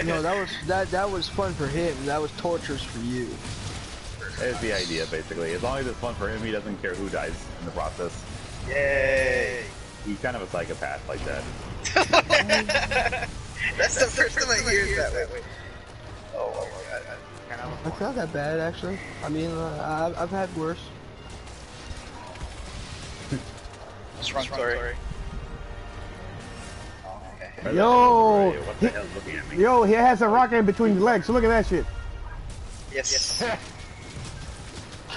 No, that was fun for him. That was torturous for you. It's the idea, basically. As long as it's fun for him, he doesn't care who dies in the process. Yay! He's kind of a psychopath like that. That's the first time I hear it that way. Oh my god. It's not that bad, actually. I mean, I've had worse. What's wrong, sorry? Yo, What the hell's looking at me? yo, he has a rocket in between his legs. So look at that shit. Yes.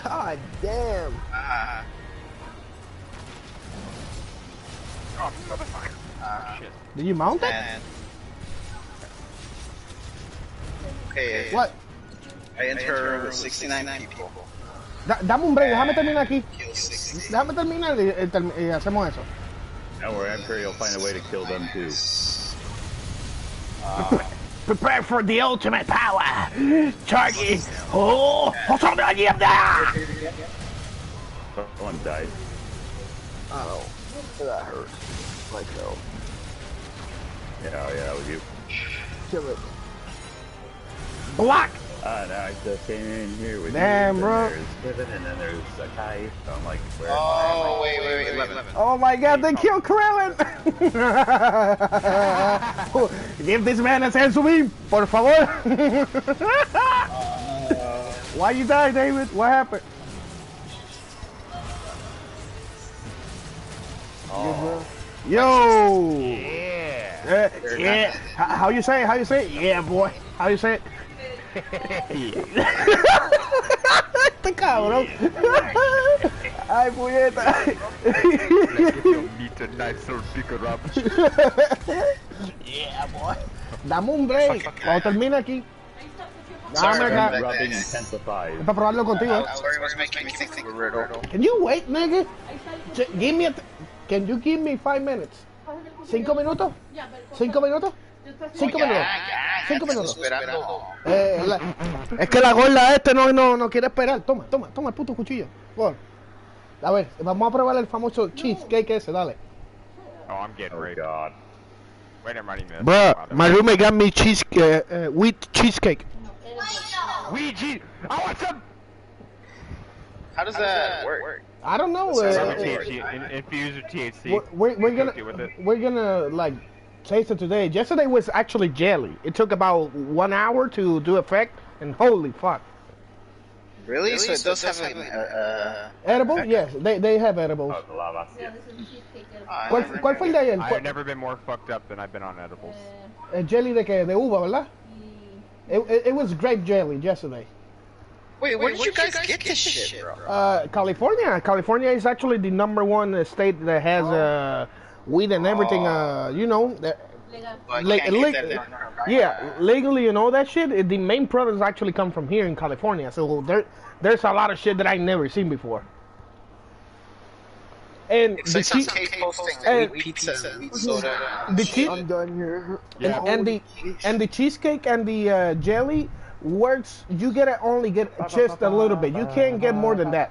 God damn. Oh, motherfucker. Shit. Did you mount it? And... Okay. What? I enter with 69 people. Dame un break, déjame terminar aquí. Kill 60. Déjame terminar y hacemos eso. Don't worry, I'm sure you'll find a way to kill them too. Prepare for the ultimate power. Target. Oh, someone died. Oh, that hurt. Like hell. Yeah, that was you. Kill it. Block. Now I just came in here with Damn, you. bro. There's Vivid, and then there's Sakai. So I'm like, where Oh, wait, 11. Oh my god, they killed Krillin! Give this man a sense of me, por favor! Why you die, David? What happened? Oh. Yo! Yeah! Yeah. How you say it? How you say it? Yeah, boy. How you say it? Este cabrón. Ay, puñeta. Yeah, boy. Dame un break. Cuando termine aquí. Dame acá. Rubbing intensifies. Es para probarlo contigo. Sorry, was making me think we're riddle. Can you wait, nigga? Give me Can you give me 5 minutes? 5 minutos? 5 minutos? 5 minutos. 5 minutos. Es que la gorda no quiere esperar. Toma el puto cuchillo. Por. A ver, vamos a probar el famoso cheesecake ese, dale. Oh, I'm getting ready. God. Wait, I'm running this. Bruh, my roommate got me wheat cheesecake. Wheat cheese. I want some. How does that work? I don't know. Infuse with THC. We're gonna like taste it today. Yesterday was actually jelly. It took about 1 hour to do effect, and holy fuck. Really? So it does have edible? Yes, they have edibles. Oh, the lava. ¿Cuál fue el de ayer? I've never been more fucked up than I've been on edibles. El jelly de que de uva, ¿verdad? It was grape jelly yesterday. Wait, where did you guys get this shit, bro? California. California is actually the #1 state that has weed and everything. You know, legally and all that shit. The main products actually come from here in California. So there's a lot of shit that I never seen before. And It's like some cake posting like pizza and soda. I'm done here. And the cheesecake and the jelly works. You only get just a little bit. You can't get more than that.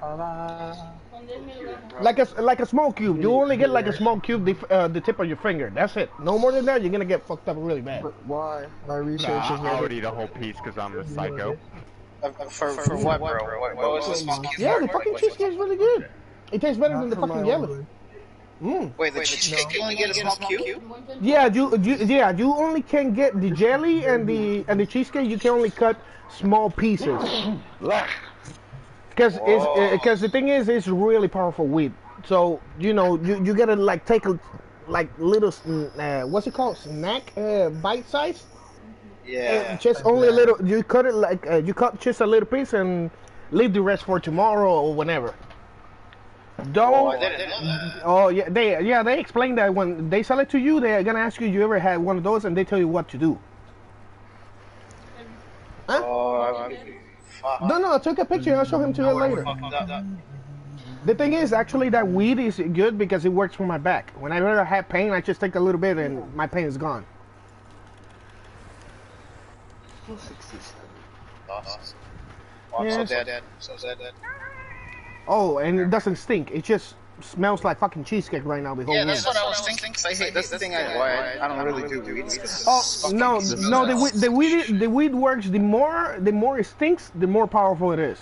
Like a small cube. You only get like a small cube, the tip of your finger. That's it. No more than that, you're gonna get fucked up really bad. But why? My research is I would eat a whole piece because I'm a psycho. For what, bro? What was the small cube? Yeah, the fucking cheesecake is really good. It tastes better than the fucking jelly. Wait, the cheesecake you only get a small cube? Yeah, you only can get the jelly and the cheesecake. You can only cut small pieces. Because the thing is, it's really powerful weed. So you know, you gotta like take a little what's it called, snack bite size. Yeah. Just only a little. You cut it like you cut just a little piece and leave the rest for tomorrow or whenever. Don't. I didn't know that. Oh yeah, they explain that when they sell it to you, they're gonna ask you ever had one of those, and they tell you what to do. Huh? Oh, fuck. No, I took a picture and I'll show him to you later. The thing is, actually, that weed is good because it works for my back. Whenever I have pain, I just take a little bit and my pain is gone. I'm so dead. So dead. Oh, and it doesn't stink. It just smells like fucking cheesecake right now. The whole Yeah, room. that's what I was thinking. 'Cause I hate. That's the thing. Why I don't really do weed. Oh no, no, the weed works. The more it stinks, the more powerful it is.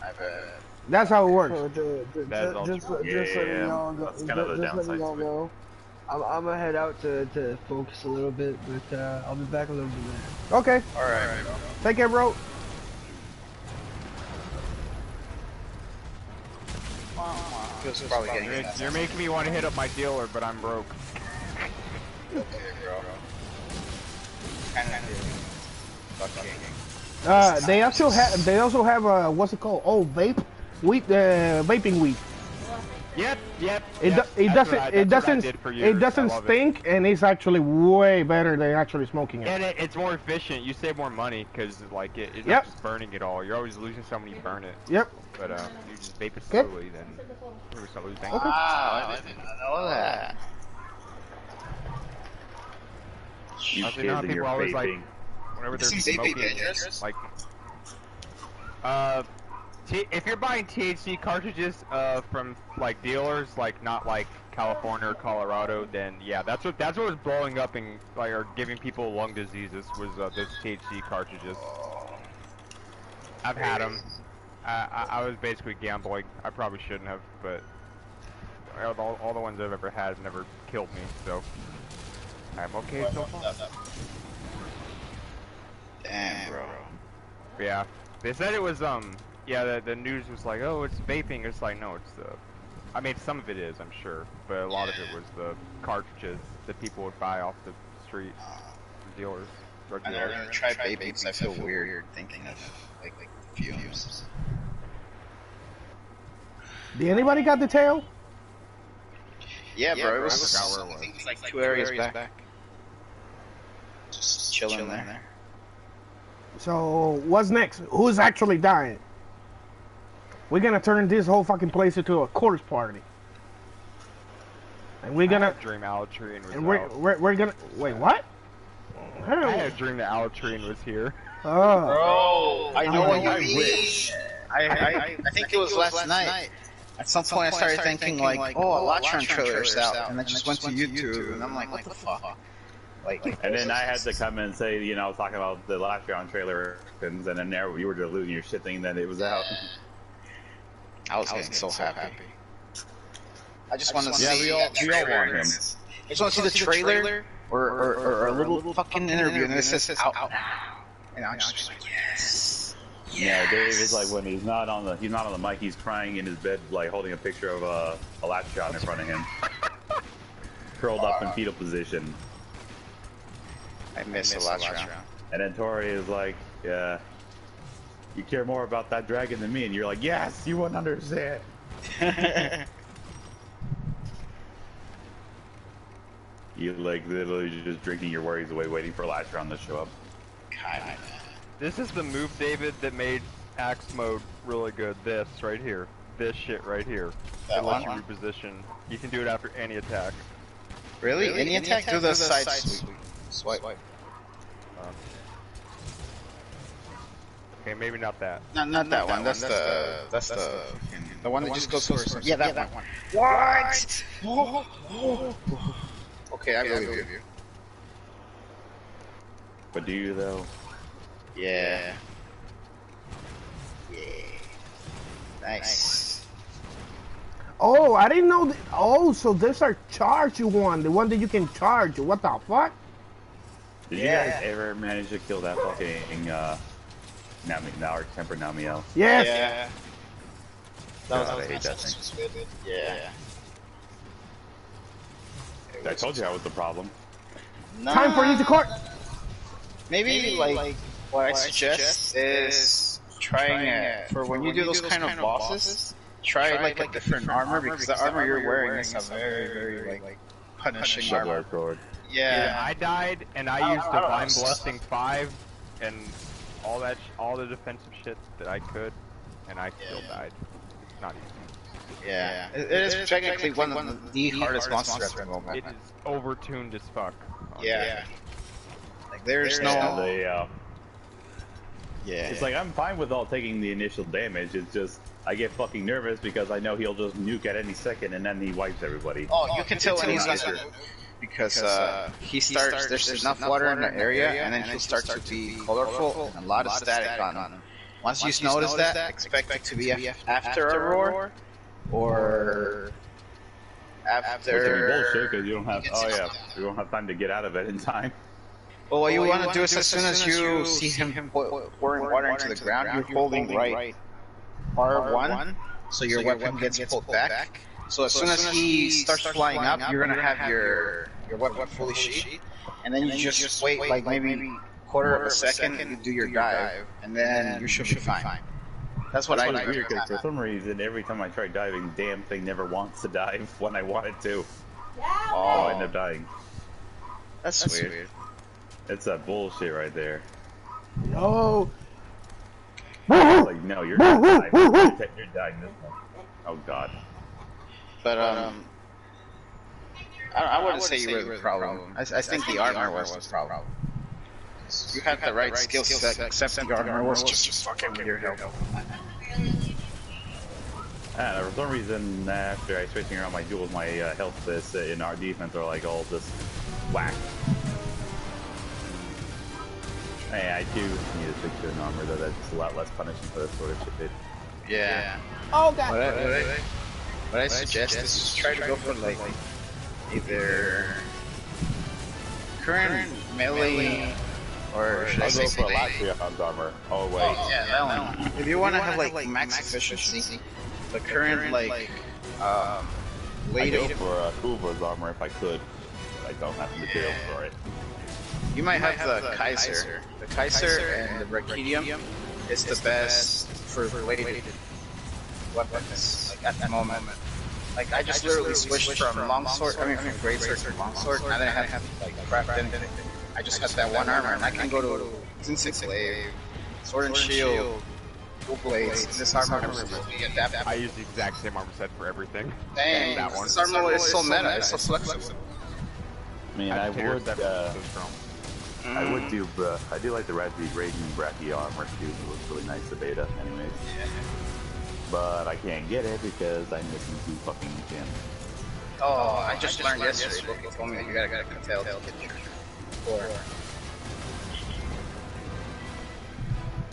I bet. That's how it works. So, That's all just true. letting y'all go. That's kind of the Just letting downside y'all to it. know. I'm gonna head out to focus a little bit, but I'll be back a little bit later. Okay, All right. take care, bro. Feels probably getting it. You're making me want to hit up my dealer, but I'm broke. Okay, bro. They also have what's it called? Oh, vaping weed. Yep. It doesn't stink, and it's actually way better than actually smoking it. And it's more efficient. You save more money because like it's Yep. not just burning it all. You're always losing some when you burn it. Yep. But you just vape it Good. slowly, then you're gonna lose bank. Wow, I didn't know that. You I kids know and people your always like vaping. whenever they're Isn't vaping smoking, dangerous? like if you're buying THC cartridges from like dealers, like not like California or Colorado, then yeah, that's what was blowing up and like or giving people lung diseases was those THC cartridges. I've had them. I was basically gambling. I probably shouldn't have, but all the ones I've ever had have never killed me, so I'm okay so far. Damn, bro. Yeah, they said it was yeah, the news was like, oh, it's vaping. It's like, no, it's I mean, some of it is, I'm sure, but a lot of it was the cartridges that people would buy off the street from dealers, drug I dealers. never really tried vaping because I feel weird thinking of like fumes. Did anybody got the tail? Yeah, bro. It was, I forgot where it I was. think it was like 2 areas back. Just chilling there. So what's next? Who's actually dying? We're gonna turn this whole fucking place into a corpse party, and we're I gonna had a dream Alatrine was and out. we're gonna wait. What? I had a dream that Alatrine was here. Oh, Bro, I know what you I mean. wish. I think it was last night. At some point, I started thinking like, oh, a Latron trailer's out, and I just went to YouTube, and I'm like, what the fuck? Like, And then I had to come and say, you know, I was talking about the last round trailer, and then there you were just losing your shit thinking that it was out. I was getting so happy. I just want to see. Yeah, we all want him. I just want to see the trailer or a little fucking interview, and it says out now. And I'm just like, yes. Yeah, Dave is like when he's not on the mic, he's crying in his bed, like holding a picture of a latchshot in front of him, curled up in fetal position. I miss a Latron. And then Tori is like, yeah, you care more about that dragon than me, and you're like, yes, you wouldn't understand. You like literally just drinking your worries away, waiting for Latron to show up. God. This is the move, David, that made Axe Mode really good. This right here. This shit right here. That It lets you one? reposition. You can do it after any attack. Really? Any attack? Do the side swipe. Okay, maybe not that. Not that one. That's the one that just goes first. Yeah, that one. What? Okay, I believe you. But do you though? Yeah. Nice. oh, I didn't know. Oh, so there's a charge one, the one that you can charge. What the fuck? Did you guys ever manage to kill that fucking our temper Namiel? Yes. Yeah. God, I hate that thing. Yeah. I told you I was the problem. Time for you to court. Maybe like what I suggest is trying for when you do those kind of bosses, try like a different armor because the armor you're wearing is a very like punishing Shovel armor. sword. Yeah, I died, and I used I don't Divine know. Blessing 5, and all the defensive shit that I could, and I still died. It's not easy. Yeah, it is technically one of the hardest monsters at the moment. It is overtuned as fuck. Yeah. Like there's Yeah, no. it's like I'm fine with all taking the initial damage. It's just I get fucking nervous because I know he'll just nuke at any second and then he wipes everybody. Oh, you can tell when he's gonna nuke because he starts. There's enough water in the area, and then he'll start to be colorful and a lot of static on him. Once you notice that, expect it to be after a roar or after. Bullshit because you don't have. Oh yeah, you don't have time to get out of it in time. Well, what you want to do is as soon as you see him pouring water into the ground, you're holding right R1, so your weapon gets pulled back. So as soon as he starts flying up, you're gonna have your weapon fully sheathed, and then you just wait like maybe quarter of a second and you do your dive, and then you should be fine. That's what I do. Weird because for some reason, every time I try diving, damn thing never wants to dive when I want it to. Oh, I end up dying. That's weird. It's that bullshit right there. Oh. Like, no, you're not diving. You're dying this one. Oh god. But I wouldn't say you were the problem. I think the armor was the problem. You had the right skill set, except the armor was just fucking with your health. And for some reason, after I switching around my duels, my health lists in our defense are like all just whack. Hey, I do need to stick to an armor though. That's a lot less punishing for this sort of shit. Yeah. Oh god. What I suggest is just try to go for like either current melee or should I go say for Latvia's armor. Oh wait. Oh, yeah, that one. If you want to have like max efficiency, the current like I'd go for Kuva's armor if I could. But I don't have the materials for it. You might have the Kaiser. The Kaiser and the Rakidium is the best for bladed weapons, like at the moment. Like I just literally switched from longsword, from greatsword to longsword, and then I have like craft anything. I just have that one armor, and I can go to Insect Glaive, Sword and Shield, Full Blades. This armor is really adaptable. I use the exact same armor set for everything. Dang, that one. This armor is so meta, it's so flexible. I mean, I do like the Raging Bracky armor too. It looks really nice, the beta, anyways. Yeah. But I can't get it because I'm missing 2 fucking gems. Oh, I just learned yesterday. Loki told me that you gotta cut tail to get your core.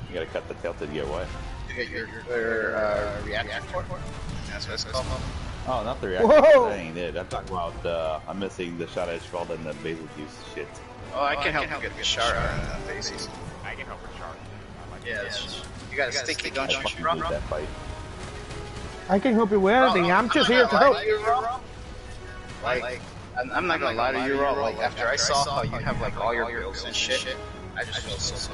You gotta cut the tail to get what? To get your reactor core. That's what it's called. Oh, not the reactor. Whoa! That ain't it. I'm talking about I'm missing the shot edge fault and the basil juice shit. Oh, I can help you get the Shara and the bases. I can help with Shara. Yeah, you got a sticky, don't you, Rob? That fight. I can help you with anything. I'm just here to help. Like, I'm not gonna lie to you, Rob. Like, after I saw how you have like all your builds and shit, I just feel so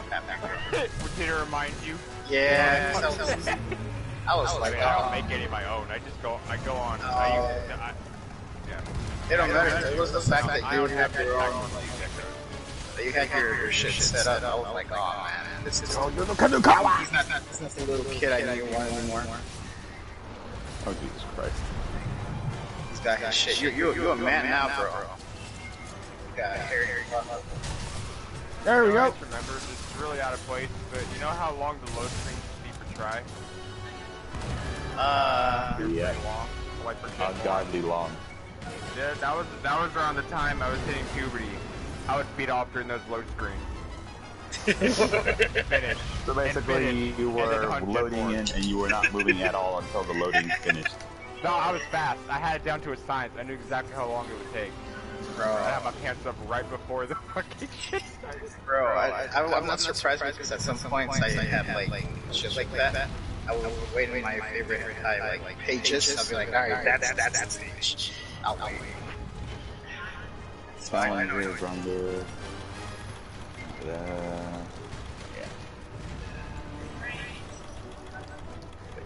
happy. Did it remind you? Yeah. I was like, I don't make any of my own. I go on. Yeah. It don't matter. It was the fact that you would have your own. That you had your shit set up. I was like, oh man, this is. He's not the little kid I knew one anymore. Oh Jesus Christ! He's got his shit. You're a man now, bro. Got hair. There we go. Remember, this is really out of place, but you know how long the load screens be for try? Yeah. Long. Like for Ungodly long. Yeah, that was around the time I was hitting puberty. I would feed off during those load screens. Finish. So basically, you were loading in and you were not moving at all until the loading finished. No, I was fast. I had it down to a science. I knew exactly how long it would take. Bro, I had my pants up right before the fucking shit started. Bro, I'm not surprised because at some points I had like shit like that. I would wait in my favorite like pages. I'll be like, alright, that's the page. I'll wait. It's fine. I know.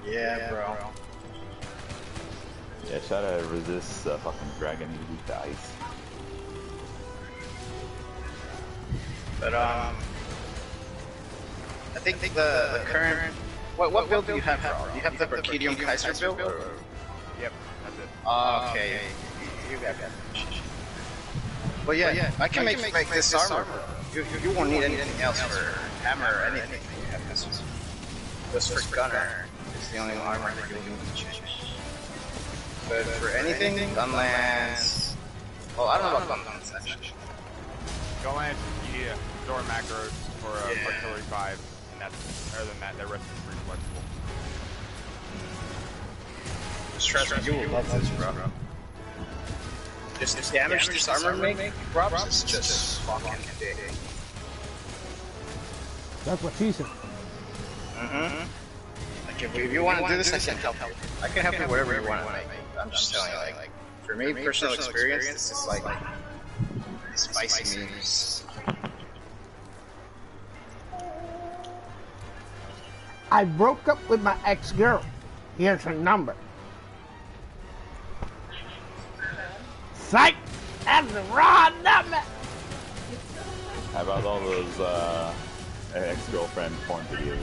Yeah, bro. Yeah, try to resist fucking dragon who dies. But I think the current what build do you have? Do you have the Rakidium Kaiser build? Yep, that's it. Okay, you got that. Well, yeah, I can make this armor. You won't need anything else for hammer or anything. You have this just for gunner. It's the only armor that you'll need to change. But for anything, gunlance. Well, I don't know about gunlance actually. Gunlance, you need store macros for artillery 5, and that's other than that, the rest is pretty flexible. Trust me, you will love this, bro. Just the damage this armor makes, drops is just fucking big. That's what she said. Like if you want to do this, I can help you. I can help you whatever you want to make. I'm just telling you, like for me, personal experience, this is like spicy memes. I broke up with my ex-girl. Here's her number. Psych! That's the raw number! How about all those ex-girlfriend porn videos?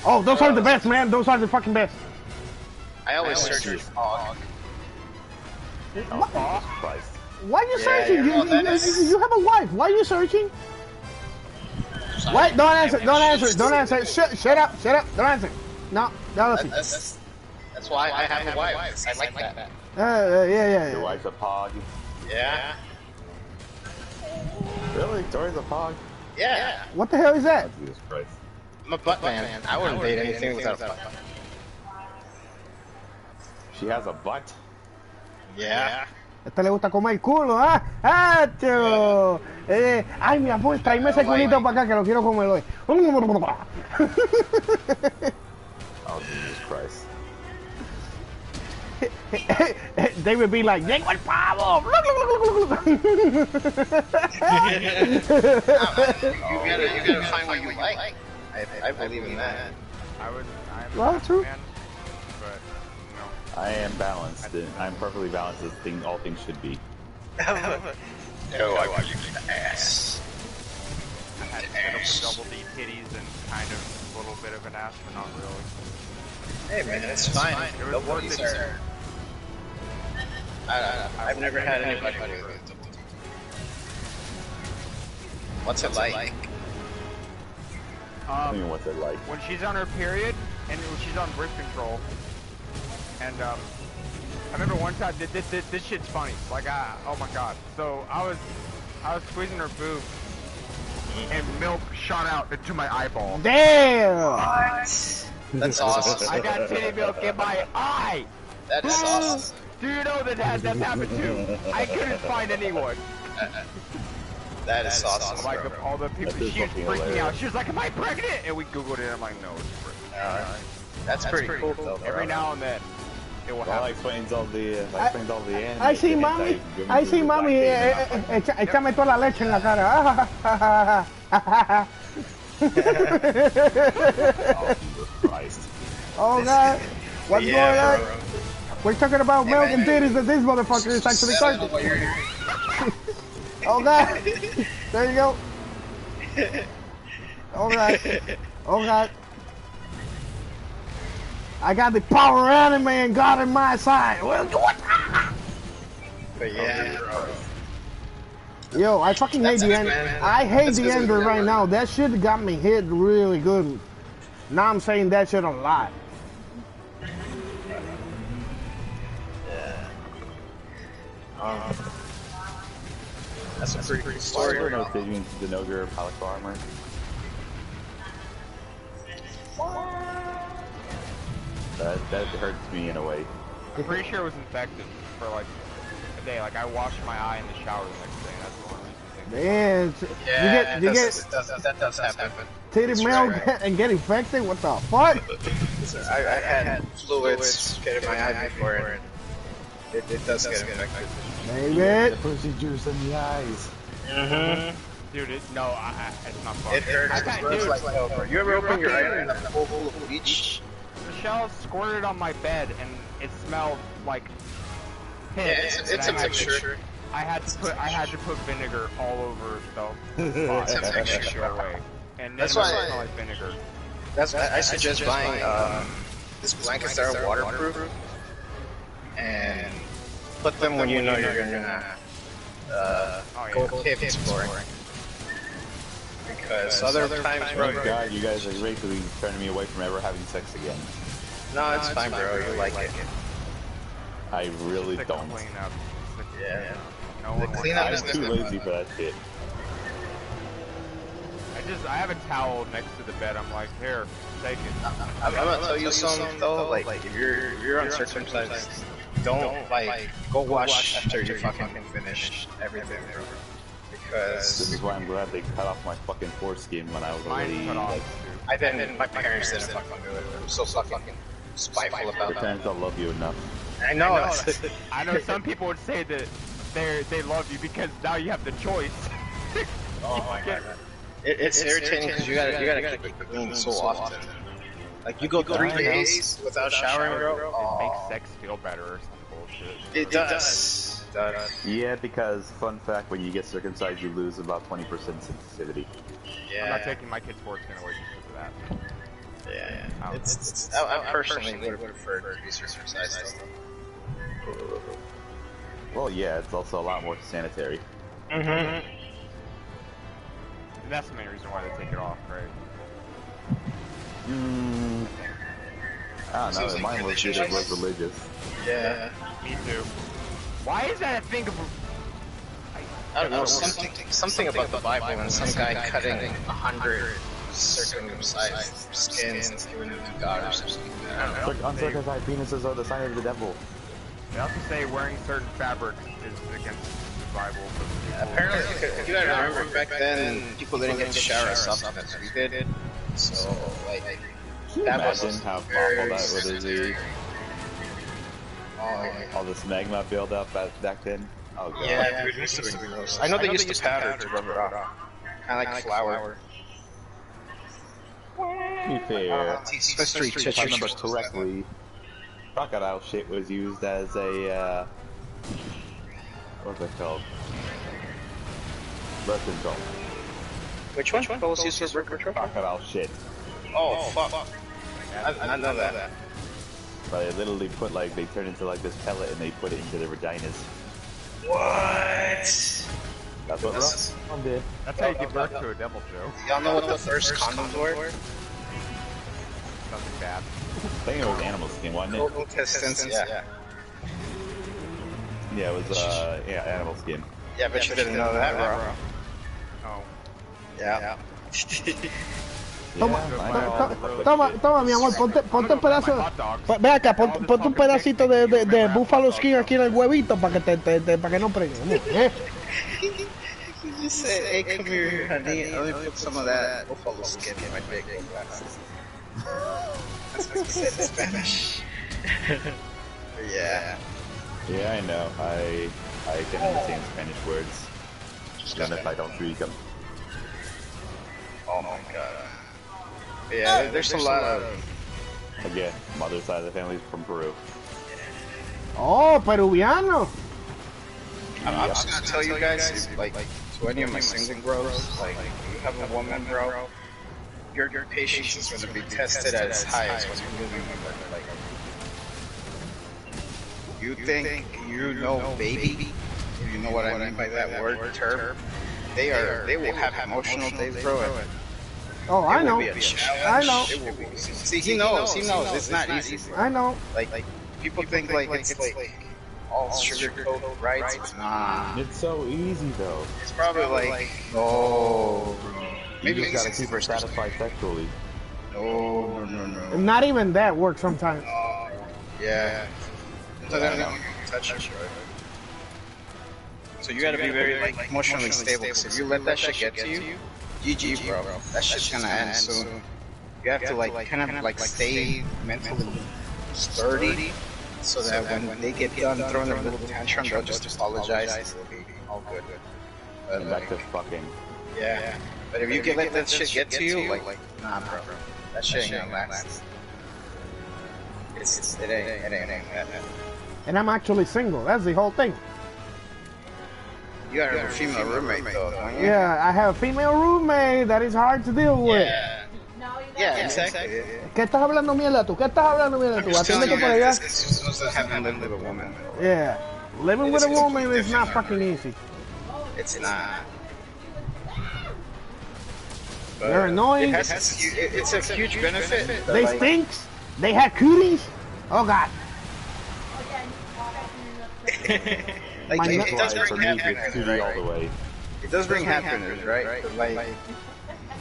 Oh, those are the best, man. Those are the fucking best. I always search for fog. Oh, Christ. Why are you searching? You have a wife. Why are you searching? Wait, don't answer. Don't answer. Don't answer. Shut up. Shut up. Don't answer. No, listen. That's why I have a wife. I like that. Yeah. Your wife's a pog. Yeah. Really? Tori's a pog? Yeah. What the hell is that? Jesus Christ. I'm a butt man. I wouldn't date anything without a butt. She has a butt? Yeah. Esta le gusta comer el culo, ¿ah? ¡Hacho! Ay, mi amor, tráeme ese culito para acá que lo quiero comer hoy. Oh, Jesus Christ. They would be like, ¡llegó el pavo! You gotta find what you like. I believe in that. I'm Well, not a true. fan, but no. I am balanced. I'm perfectly balanced as all things should be. No, I want you to ass. I had double D titties and kind of a little bit of an ass, but not really. Hey man, that's fine. Nobody's are. I've never had anybody with it. What's it like? I mean, what's it like? When she's on her period and when she's on birth control, and I remember one time this shit's funny. Like oh my god. So I was squeezing her boob, and milk shot out into my eyeball. Damn! That's awesome. I got titty milk in my eye. That is awesome. Do you know that that's happened too? I couldn't find anyone. That is awesome. Like bro. all the people, That is she was fucking freaking hilarious. out. She was like, "Am I pregnant?" And we googled it. And I'm like, "No, it's pregnant." That's pretty cool though. Every now and then, it will Well, that happen. explains all the anime. I see, mami. I see, mami. Échame toda la leche en la cara. Oh, Jesus Christ. Oh, God. What's going on? bro. We're talking about milk and titties, and this motherfucker is actually Settle talking. your- Oh, God. There you go. All right. Oh, God. I got the power anime and God in my side. Well, what? But yeah, bro. Yo, I fucking hate the end. man. I hate That's the 'cause of ender the right network. now. That shit got me hit really good. Now I'm saying that shit a lot. That's a pretty cool I story. don't know bro. if they mean the Nogur Palico armor. That hurts me in a way. I'm pretty sure it was infected for like a day. Like I washed my eye in the shower the next day. And that's the only reason. Man, Yeah, you get that does happen. titty That's milk right. and get infected. What the fuck? I had fluids get in my eye before, and it does get infected. Baby, pussy juice in the eyes. Dude, it's not fun. It hurts. It smells like hell, bro. You ever open your eye and have a full of bleach? Michelle squirted on my bed and it smelled like piss. Yeah, it's a and I had to- mixture. I had to put vinegar all over stuff. It's a to mixture. go away. And That's then it why- smelled like vinegar. I suggest buying this blankets that are waterproof and put them when you know you're gonna go cave exploring. Because other times, bro. Oh god, you guys are basically turning me away from ever having sex again. No, it's fine, bro. You like it. I really Just don't. clean up. Yeah. No The one wants cleanup I'm is too lazy for that shit. I have a towel next to the bed. I'm like, here, take it. I'm gonna tell you something though. Like, if you're uncircumcised, don't like go wash after you fucking finish everything, bro. This Because is why I'm glad they cut off my fucking foreskin when I was Mine's already cut off like, too. I didn't. My parents didn't fucking do it. I'm so fucking spiteful about your that. parents don't love you enough. I know. I know some people would say that they love you because now you have the choice. Oh my god. It's irritating because you gotta keep it clean so often. Like you go 3 days without showering, bro. It makes sex feel better or some bullshit. It does. Yeah, because fun fact, when you get circumcised, you lose about 20% sensitivity. Yeah. I'm not taking my kid's foreskin away because of that. Yeah. It's I personally would have preferred to be circumcised. Well, yeah, it's also a lot more sanitary. Mm-hmm. And that's the main reason why they take it off, right? I don't know, mine was just was religious. Yeah. Me too. Why is that a thing of... I don't know, something about the Bible and some guy cutting 100 circumcised skins and giving them to God or something. I don't know. Uncircumcised penises are the sign of the devil. They also say wearing certain fabrics is against the Bible. Apparently, you gotta remember, back then, people didn't get to shower as often as we did. So, like, that Imagine was how very awful that would be. sanitary. All this magma build up back then. Oh god. Yeah, dude, it used to be gross. I know they used to powder to rub it off. Kinda like flour. To be fair, History if I remember correctly, crocodile shit was used as a, what's it called? Birth control. Which one? What was used for birth control? Crocodile shit. Oh, fuck. I know that. But they literally put like, they turn into like this pellet and they put it into their vaginas. What? That's what Ron did. That's how you give birth to a devil, Joe. Y'all know what the first condoms were? Something bad. I think it was animal skin, wasn't it? Intestines, yeah. Yeah, it was, yeah, animal skin. Yeah, but you didn't know that, bro. Oh. Yeah. Toma, Yeah, toma, mi amor, ponte un pedazo. Ve acá, ponte un pedacito de buffalo skin aquí en el huevito para que no pregue. You just said, hey, come here, honey. Let me put some of that buffalo skin in my big glasses. That's what you said in Spanish. Yeah. Yeah, I know. I can understand Spanish words, even if I don't speak them. Oh my god. Yeah, there's a lot of... Again, mother's side of the family is from Peru. Oh, peruviano. I'm just gonna tell you guys, if, like, to any of my single bros, like, if you have a woman, bro, your patience is gonna be tested as high as when you're moving with her. Like, you think you know baby? If you know what I mean by that word, term. They will have emotional days, bro. Oh, I know. I know. See, he knows. It's not easy. I know. Like people think like it's like all sugarcoat, right? Nah. It's so easy though. It's probably like, no. You just gotta keep her satisfied sexually. No. Not even that works sometimes. Yeah. Touch her, bro. So you gotta be very like emotionally stable. Because if you let that shit get to you, GG, bro. That shit's gonna end soon. You have to like kind of like stay mentally sturdy, so that when they get done throwing their little tantrum, they'll just apologize. It'll be all good. But, And back to fucking. yeah. But if you let that shit get to you, like nah, bro. That shit ain't gonna last. It ain't that. And I'm actually single. That's the whole thing. You gotta have a female roommate though, don't you? Yeah, I have a female roommate that is hard to deal with. Yeah, exactly. ¿Qué estás hablando mierda tú? ¿Qué estás hablando mierda tú? Atiéndete por allá. It's just having lived with a woman. Yeah, living with a woman is not fucking easy. It's not. They're annoying. It's a huge benefit. They like, stinks. They had cooties. Oh god. like My it does For bring me, happiness, it's 2D all the right? way. It does bring happiness, right? Like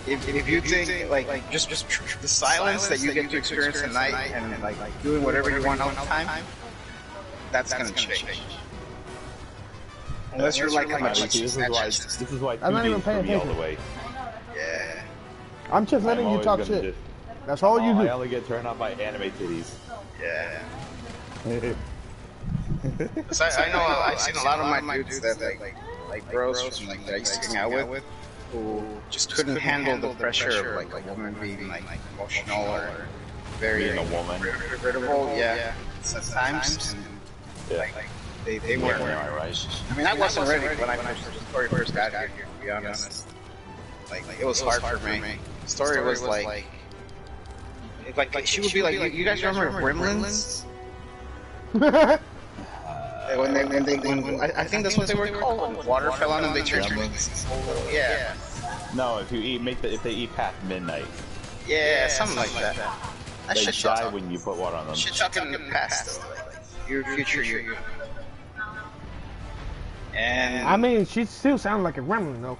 if you think like just the silence that you get to experience at night and like doing whatever you want all the time, that's gonna change. Unless you're like a This is why I'm not 2D even is for paying me all the attention. way. Yeah. I'm just letting I'm you always talk gonna shit. just- That's all you I do. only get turned on by anime titties. Yeah. 'Cause I know I've seen a lot of my dudes that like bros from like that I used to hang out with who just couldn't handle the pressure of like a woman being like emotional or very Being a woman. irritable. Yeah. Sometimes. And, Yeah. like they weren't. Right. I mean, I wasn't ready when I first got here. To be honest, like it was hard for me. The story was like she would be like, you guys remember Gremlins? When I think that's what they were called. When water fell on them, they turned into yeah. No, if they eat past midnight, Yeah, something like that. That they shit die talking. when you put water on them. Shit talking in the past. Your future, you. And I mean, she still sounds like a gremlin though.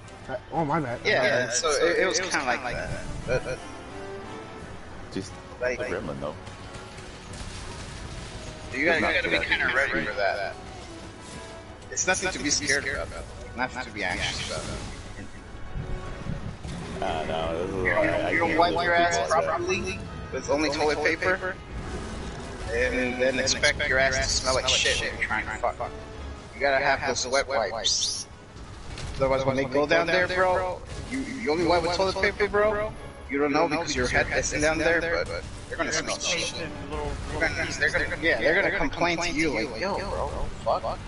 Oh my bad. yeah, so it was kind of like that. But, Just like, a gremlin though. you gotta be kind of ready for that. It's nothing to be scared about. Nothing to be anxious about. No, this is You don't wipe your ass properly with only toilet paper, and then expect your ass to smell like shit when you're trying to fuck. You gotta have those wet wipes. Otherwise, when they go down there, bro, you only wipe with toilet paper, bro. You don't know because your head isn't down there, but they're gonna smell shit. They're gonna complain to you like, yo, bro, fuck.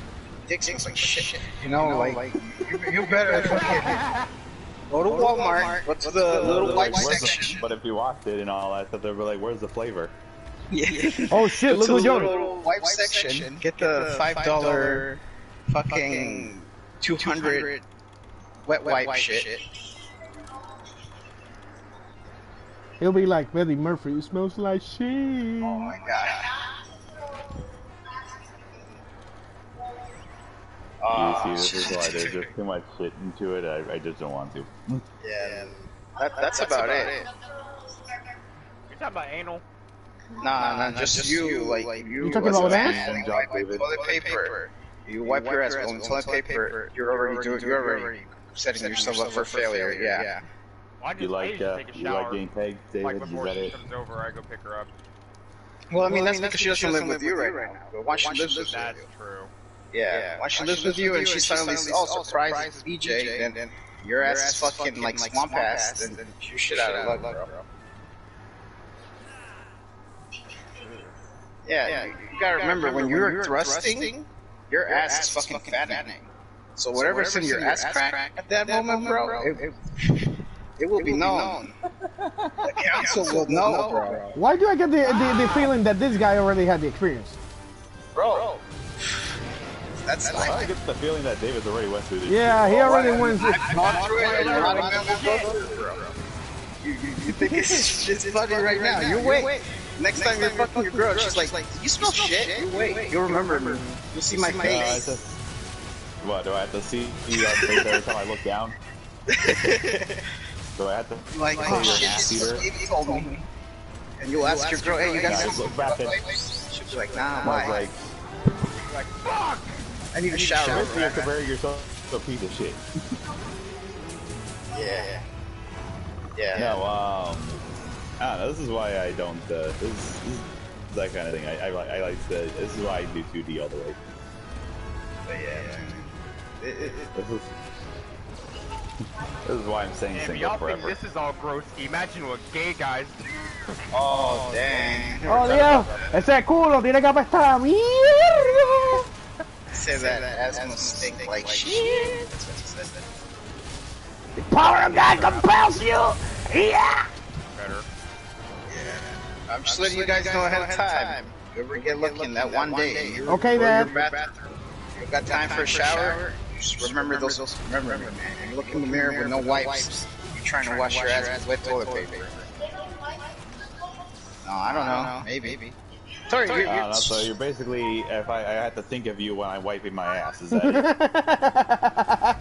Dick smells like shit. You know, like you better fucking go to Walmart. What's the little white section? But if you watched it and all that stuff, they'd be like, "Where's the flavor?" Yeah. Oh shit! Look who's Go to the young. little wipe section. Get the $5 fucking 200 wet wipe shit. He'll be like Betty Murphy. It smells like shit. Oh my god. You see, this is why there's just too much shit into it. I just don't want to. Yeah, that's about it. You're talking about anal? Nah, just you. Like You talking about man, that? you wipe with toilet paper. You wipe your ass with toilet paper. You're already setting yourself up for failure. Yeah. Well, You like take a you shower. like getting pegged, David? Like Is before that she it? comes over, I go pick her up. Well, I mean that's because she doesn't live with you right now. But once she lives with That's you, true. yeah. Once she lives with you and she suddenly surprises BJ, then your ass is fucking like swamp ass, and you shit out of luck, bro. Yeah, you gotta remember when you're thrusting, your ass is fucking fattening. So whatever's in your ass crack at that moment, bro, it will be known. The council will know, bro. Why do I get the feeling that this guy already had the experience? Bro, that's I like get the feeling that David's already went through this. Yeah, he already went. I've gone through it, and a lot of people go through it, bro. You think it's funny right now? You wait. Next time you're fucking your girl, she's like, you smell shit. You wait. You'll remember me. You'll see my face. What, do I have to see you face every time I look down? Do I have to Like, oh shit, this is what Davey told me. And you'll ask your girl, hey, you got some look back at She'll be like, nah, I was why? like, Fuck! I need a shower. basically you're comparing yourself to a piece of shit. Yeah. No, I don't know, this is why I don't, this is that kind of thing. I like to, this is why I do 2D all the way. But yeah. This is why I'm saying Damn, single y'all think forever. this is all gross. Imagine what gay guys do. Oh, dang. Oh Dios, ese culo tiene que apestar a mierda. Say that ass must stink like shit. That's what he said. The power of God compels you. Yeah. Better. Yeah. I'm just letting you guys know ahead of time. You ever get lucky in that one day, you Okay, go to your Dad. bathroom, you got time for a shower, you just remember those. Remember, man. You look in the mirror with no wipes. You trying to wash your ass with wet toilet paper. No, I don't know. Maybe. Sorry, I don't know, so you're basically, if I had to think of you when I'm wiping my ass, is that it?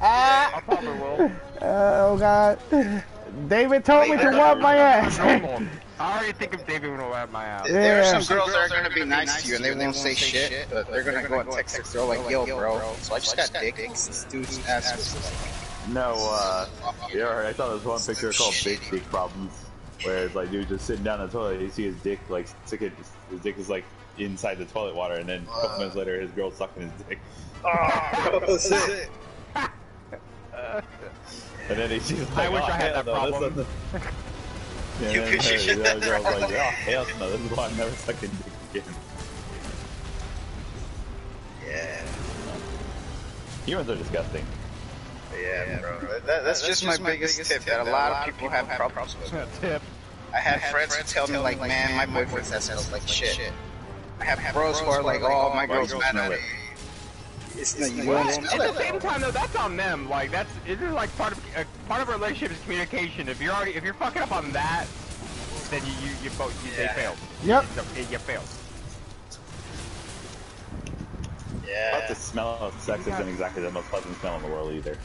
I probably will. Oh God. David told me to wipe my ass. Normal. I already think of David when I wipe my ass. There are some girls that are gonna be nice to you and they won't say shit, but they're gonna go and text this girl like, yo, bro. So I just got dick. This dude's ass was like... No, yeah, I saw this one picture called Big Dick Problems, where it's like dude just sitting down in the toilet, you see his dick like sticking, his dick is like inside the toilet water, and then a couple minutes later his girl's sucking his dick. Oh, shit. And then he's like, I wish I had that problem. Yeah, You and piece of shit. the other girl's like, oh hell no, this is why I'm never sucking dick again. Yeah. Humans are disgusting. Yeah, bro. That's just my biggest tip that a lot of people have problems with. Tip. I have friends who tell me like, man, my boyfriend smells like shit. I have bros who are like, oh, my girl's mad at me. It's not you. Well, at the same time though, that's on them. Like it is like part of a relationship is communication. If you're fucking up on that, then they failed. Yep. You failed. Yeah. But the smell of sex isn't exactly the most pleasant smell in the world either.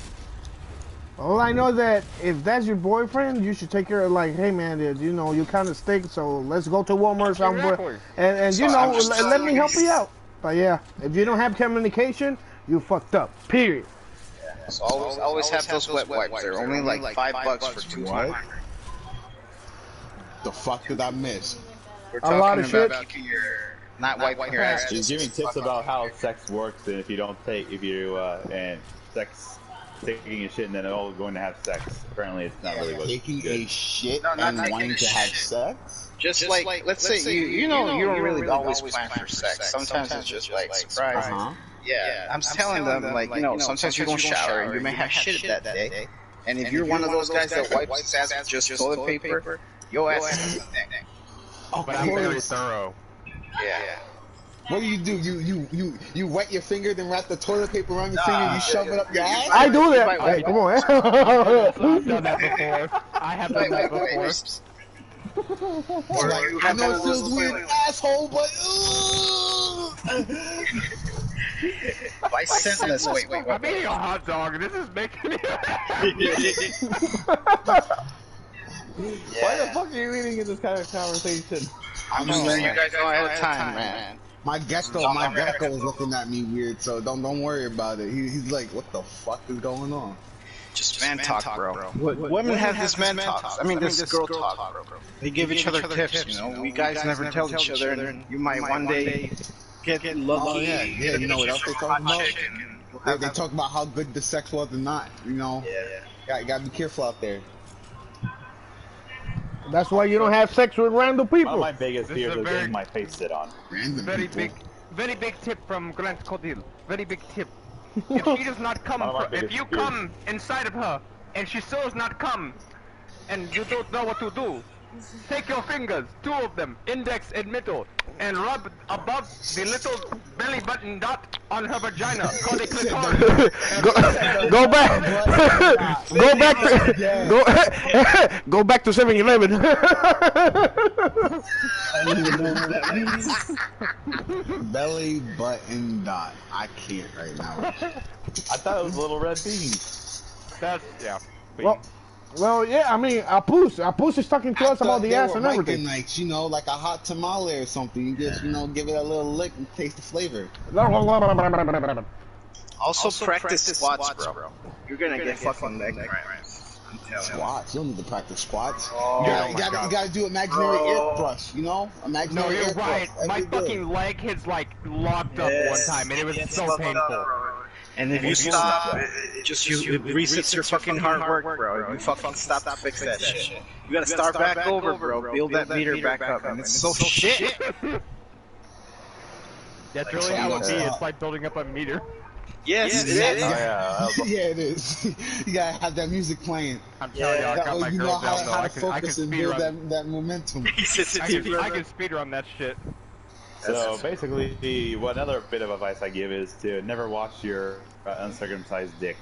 Well, I know that if that's your boyfriend, you should take care of like, hey man, you know, you kind of stink, so let's go to Walmart somewhere, Exactly. and So you know, I'm just let me help you out. But yeah, if you don't have communication, you fucked up. Period. So always have those wet wipes. They're only like $5 for 2 What? The fuck did I miss? We're A lot talking of shit. about keeping not wiping your ass. He's just giving tips fuck about up. how sex works, and if you and sex, taking a shit and then all going to have sex. Apparently, it's not really what's Taking good. a shit No, not and taking wanting a to have shit. sex? Just like, let's say you know you don't really always plan for sex. Sometimes it's just like surprise. Uh-huh. Yeah, I'm telling them like, you know, sometimes you don't shower and you may have shit that day. And if you're one of those guys that wipes his ass with just toilet paper, your ass is thick. Of But I'm very course. thorough. Yeah. What do? You wet your finger, then wrap the toilet paper around your finger, you shove it up your ass? I do that. Wait, Hey, wait. come on. I've done that before. I have done that before. It's like, I know it feels weird, asshole, but By sentence, wait. I'm eating a hot dog, and this is making me. Why the fuck are you eating in this kind of conversation? I'm just letting you guys know ahead of time, man. my gecko is looking at me weird, so don't worry about it. He's like, what the fuck is going on? Just man talk, bro. Women have this man talk. I mean, this girl talk, bro. They give each other tips, you know. We guys never tell each other, and you might one day get lucky. Oh yeah, you know what else they talk about? They talk about how good the sex was or not, you know. Yeah. Gotta be careful out there. That's why you don't have sex with random One people. of my biggest This is fears a is very- getting my face sit on. Random Very people. big tip from Grant Codil. Very big tip. If she does not come, One of my if biggest you fears. come inside of her and she still does not come, and you don't know what to do, take your fingers, 2 of them, index and middle, and rub above the little belly button dot on her vagina, called a clitoris. Go back. Go back. Go back to 7-Eleven. I don't even know what that means. Belly button dot. I can't right now. I thought it was little red beans. That's yeah. Well, yeah. I mean, Apus is talking to us about the ass and everything. Like, you know, like a hot tamale or something. You just, you know, give it a little lick and taste the flavor. Also practice squats, bro. You're gonna get fucking leg cramps. I'm telling you. Squats. You don't need to practice squats. Oh, you gotta do imaginary air thrust, you know? Imaginary No, you're air right. thrust My every day. fucking leg has like locked up one time, and it was so painful. And if you stop, it resets your fucking hard work, bro. You fucking stop to fix that shit. You gotta start back over, bro. Build that meter back up, and it's so shit. That's really how it be. It's like building up a meter. Yes, it is. Oh, yeah. Yeah, it is. You gotta have that music playing. I'm telling you, I That got my way you know girl down though. how I to can focus and speed build run. that momentum. I can speed run that shit. So basically, one other bit of advice I give is to never wash your uncircumcised dick.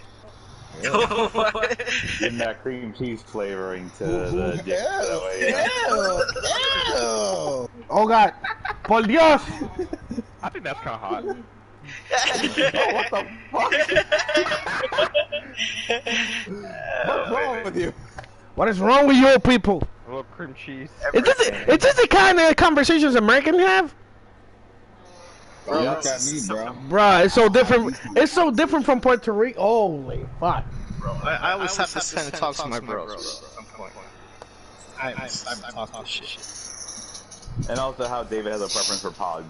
What? Give that cream cheese flavoring to the dick. That way, Oh god. Por Dios. I think that's kind of hot. Oh, what the fuck? What's wrong with you? What is wrong with you people? A little cream cheese. Is this the kind of conversations Americans have? Bro, look at me, bro. Bruh, it's so different. It's so different from Puerto Rico. Holy fuck. Bro, I always have this kind of talks with my bros, bro. At some point. I'm talking shit. And also how David has a preference for pogs.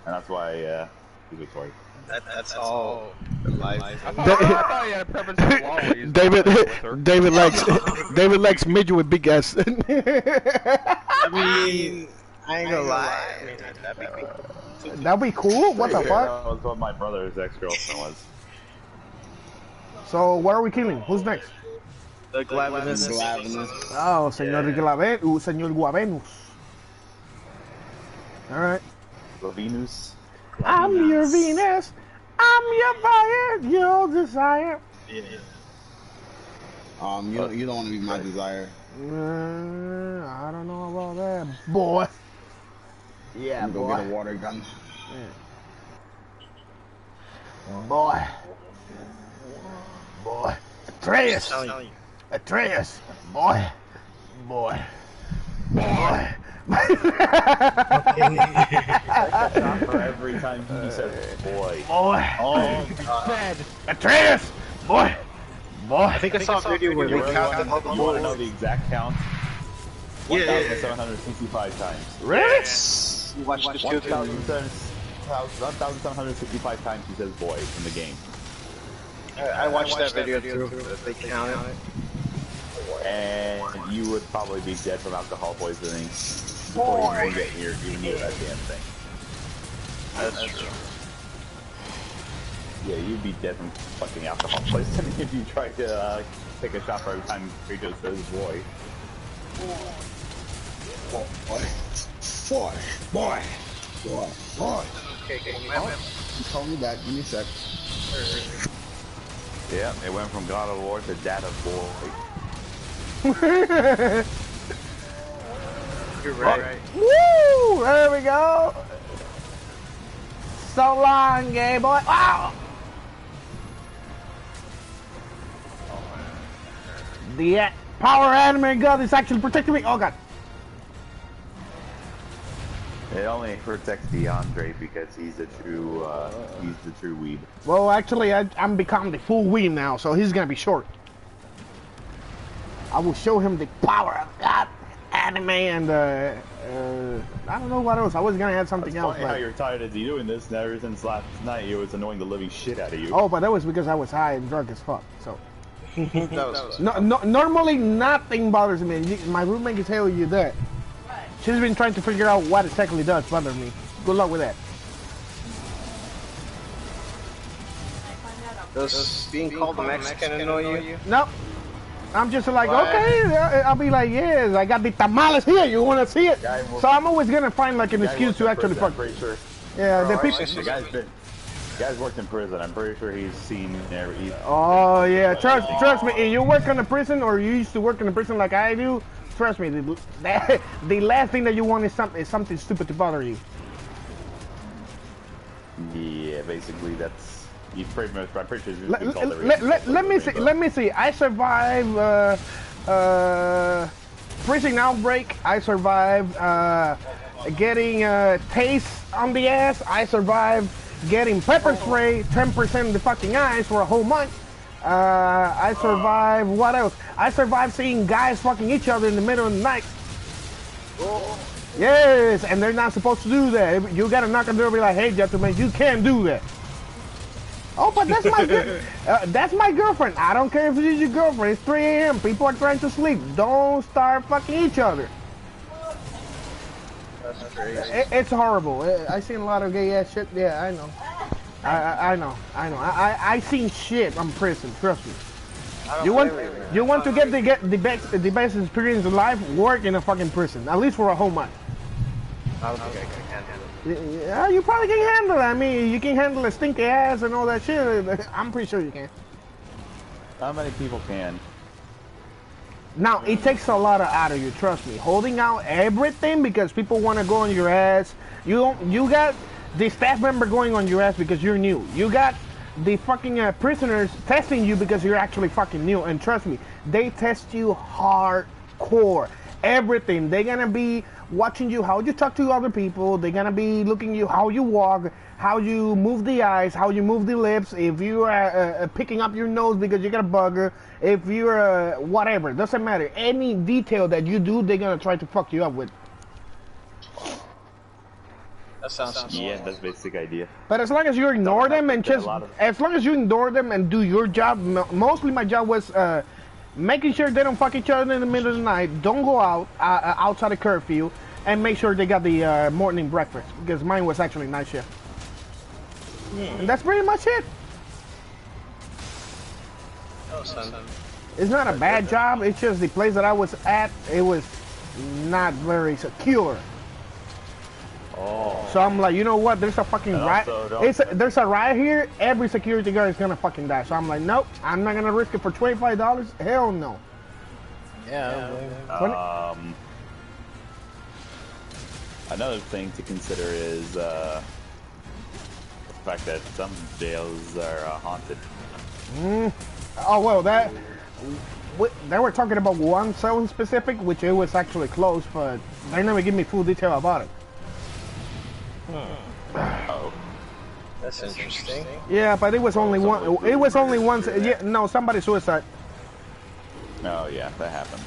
And that's why he's a toy. That's all life. I thought you had a preference for lollies. David likes midget with big ass. I mean, I ain't gonna lie. I mean, that'd be cool. That'd be cool. What the That fuck? was what my brother's ex-girlfriend was. So what are we killing? Who's next? The Glavinus. Oh, Señor Glavenus, Señor Guavenus. All right. The Venus. I'm your Venus. I'm your fire, your desire. Yeah. You don't want to be my desire. I don't know about that, boy. Yeah, I'm gonna go get a water gun. Boy. Atreus. Atreus. Boy. For every time he says boy. Boy. Oh, Atreus. Boy. I think I saw a video where they counted all the You want to know balls. the exact count? Yeah. 1,765 times. Really? You watched the show. 1,765 times he says boy in the game. I watched that video too. They counted. And you would probably be dead from alcohol poisoning before you even get even near that damn thing. That's true. Yeah, you'd be dead from fucking alcohol poisoning if you tried to take a shot for every time Kratos says boy. Boy. Okay, You call me back. Give me a sec. Yeah, it went from God of War to Dad of Boy. You're right. Woo! There we go. So long, gay boy. Wow. The power anime god is actually protecting me. Oh god. It only protects DeAndre because he's the true weeb. Well, actually, I'm becoming the full weeb now, so he's gonna be short. I will show him the power of that anime and I don't know what else. I was gonna add something It's else. funny how But... you're tired of doing this, and ever since last night, it was annoying the living shit out of you. Oh, but that was because I was high and drunk as fuck. So. That was No, normally nothing bothers me. My roommate can tell you that. She's been trying to figure out what exactly does bother me. Good luck with that. Does being called a Mexican annoy you? Nope. I'm just like, Why? okay. I'll be like, yes, I got the tamales here. You want to see it? Guy will- So I'm always gonna find like an The guy excuse worked to in actually prison, fuck. I'm pretty sure. Yeah, the Oh, people. I see. The guy's worked in prison. I'm pretty sure he's seen every. Oh yeah, trust me. If you work in a prison or you used to work in a prison like I do, trust me. The last thing that you want is something stupid to bother you. Yeah, basically that's. He's pretty much. I'm pretty sure he's Let, been called every. let me see. Let me see. I survived prison outbreak. I survived getting taste on the ass. I survived getting pepper spray 10% of the fucking eyes for a whole month. I survived. What else? I survived seeing guys fucking each other in the middle of the night. Yes, and they're not supposed to do that. You gotta knock on the door and be like, hey, gentlemen, you can't do that. Oh, but that's that's my girlfriend. I don't care if it's your girlfriend. It's 3 a.m. People are trying to sleep. Don't start fucking each other. That's crazy. It's horrible. I seen a lot of gay ass shit. Yeah, I know. I know. I seen shit from prison. Trust me. You want to get the best experience in life? Work in a fucking prison, at least for a whole month. I don't think I can handle it. Yeah, you probably can handle it. I mean, you can handle a stinky ass and all that shit. I'm pretty sure you can. Not many people can. Now, it takes a lot out of you, trust me. Holding out everything because people want to go on your ass. You got the staff member going on your ass because you're new. You got the fucking prisoners testing you because you're actually fucking new. And trust me, they test you hardcore. Everything. They're gonna be watching you, how you talk to other people. They're gonna be looking at you, how you walk, how you move the eyes, how you move the lips. If you are picking up your nose because you got a bugger, if you're whatever, doesn't matter. Any detail that you do, they're gonna try to fuck you up with. That sounds Yeah, that's basic idea. But as long as you ignore them and just, as long as you ignore them and do your job, mostly my job was making sure they don't fuck each other in the middle of the night, don't go out outside of curfew, and make sure they got the morning breakfast, because mine was actually night shift. And that's pretty much it. It's not a bad job, it's just the place that I was at, it was not very secure. Oh. So I'm like, you know what? There's a fucking riot. There's a riot here. Every security guard is gonna fucking die. So I'm like, nope. I'm not gonna risk it for $25. Hell no. Yeah. Another thing to consider is the fact that some jails are haunted. Oh well, that they were talking about one cell in specific, which it was actually closed, but they never give me full detail about it. Oh. That's interesting. Yeah, but it was only one. It was only once. Yeah, no, somebody suicide. Oh yeah, that happens.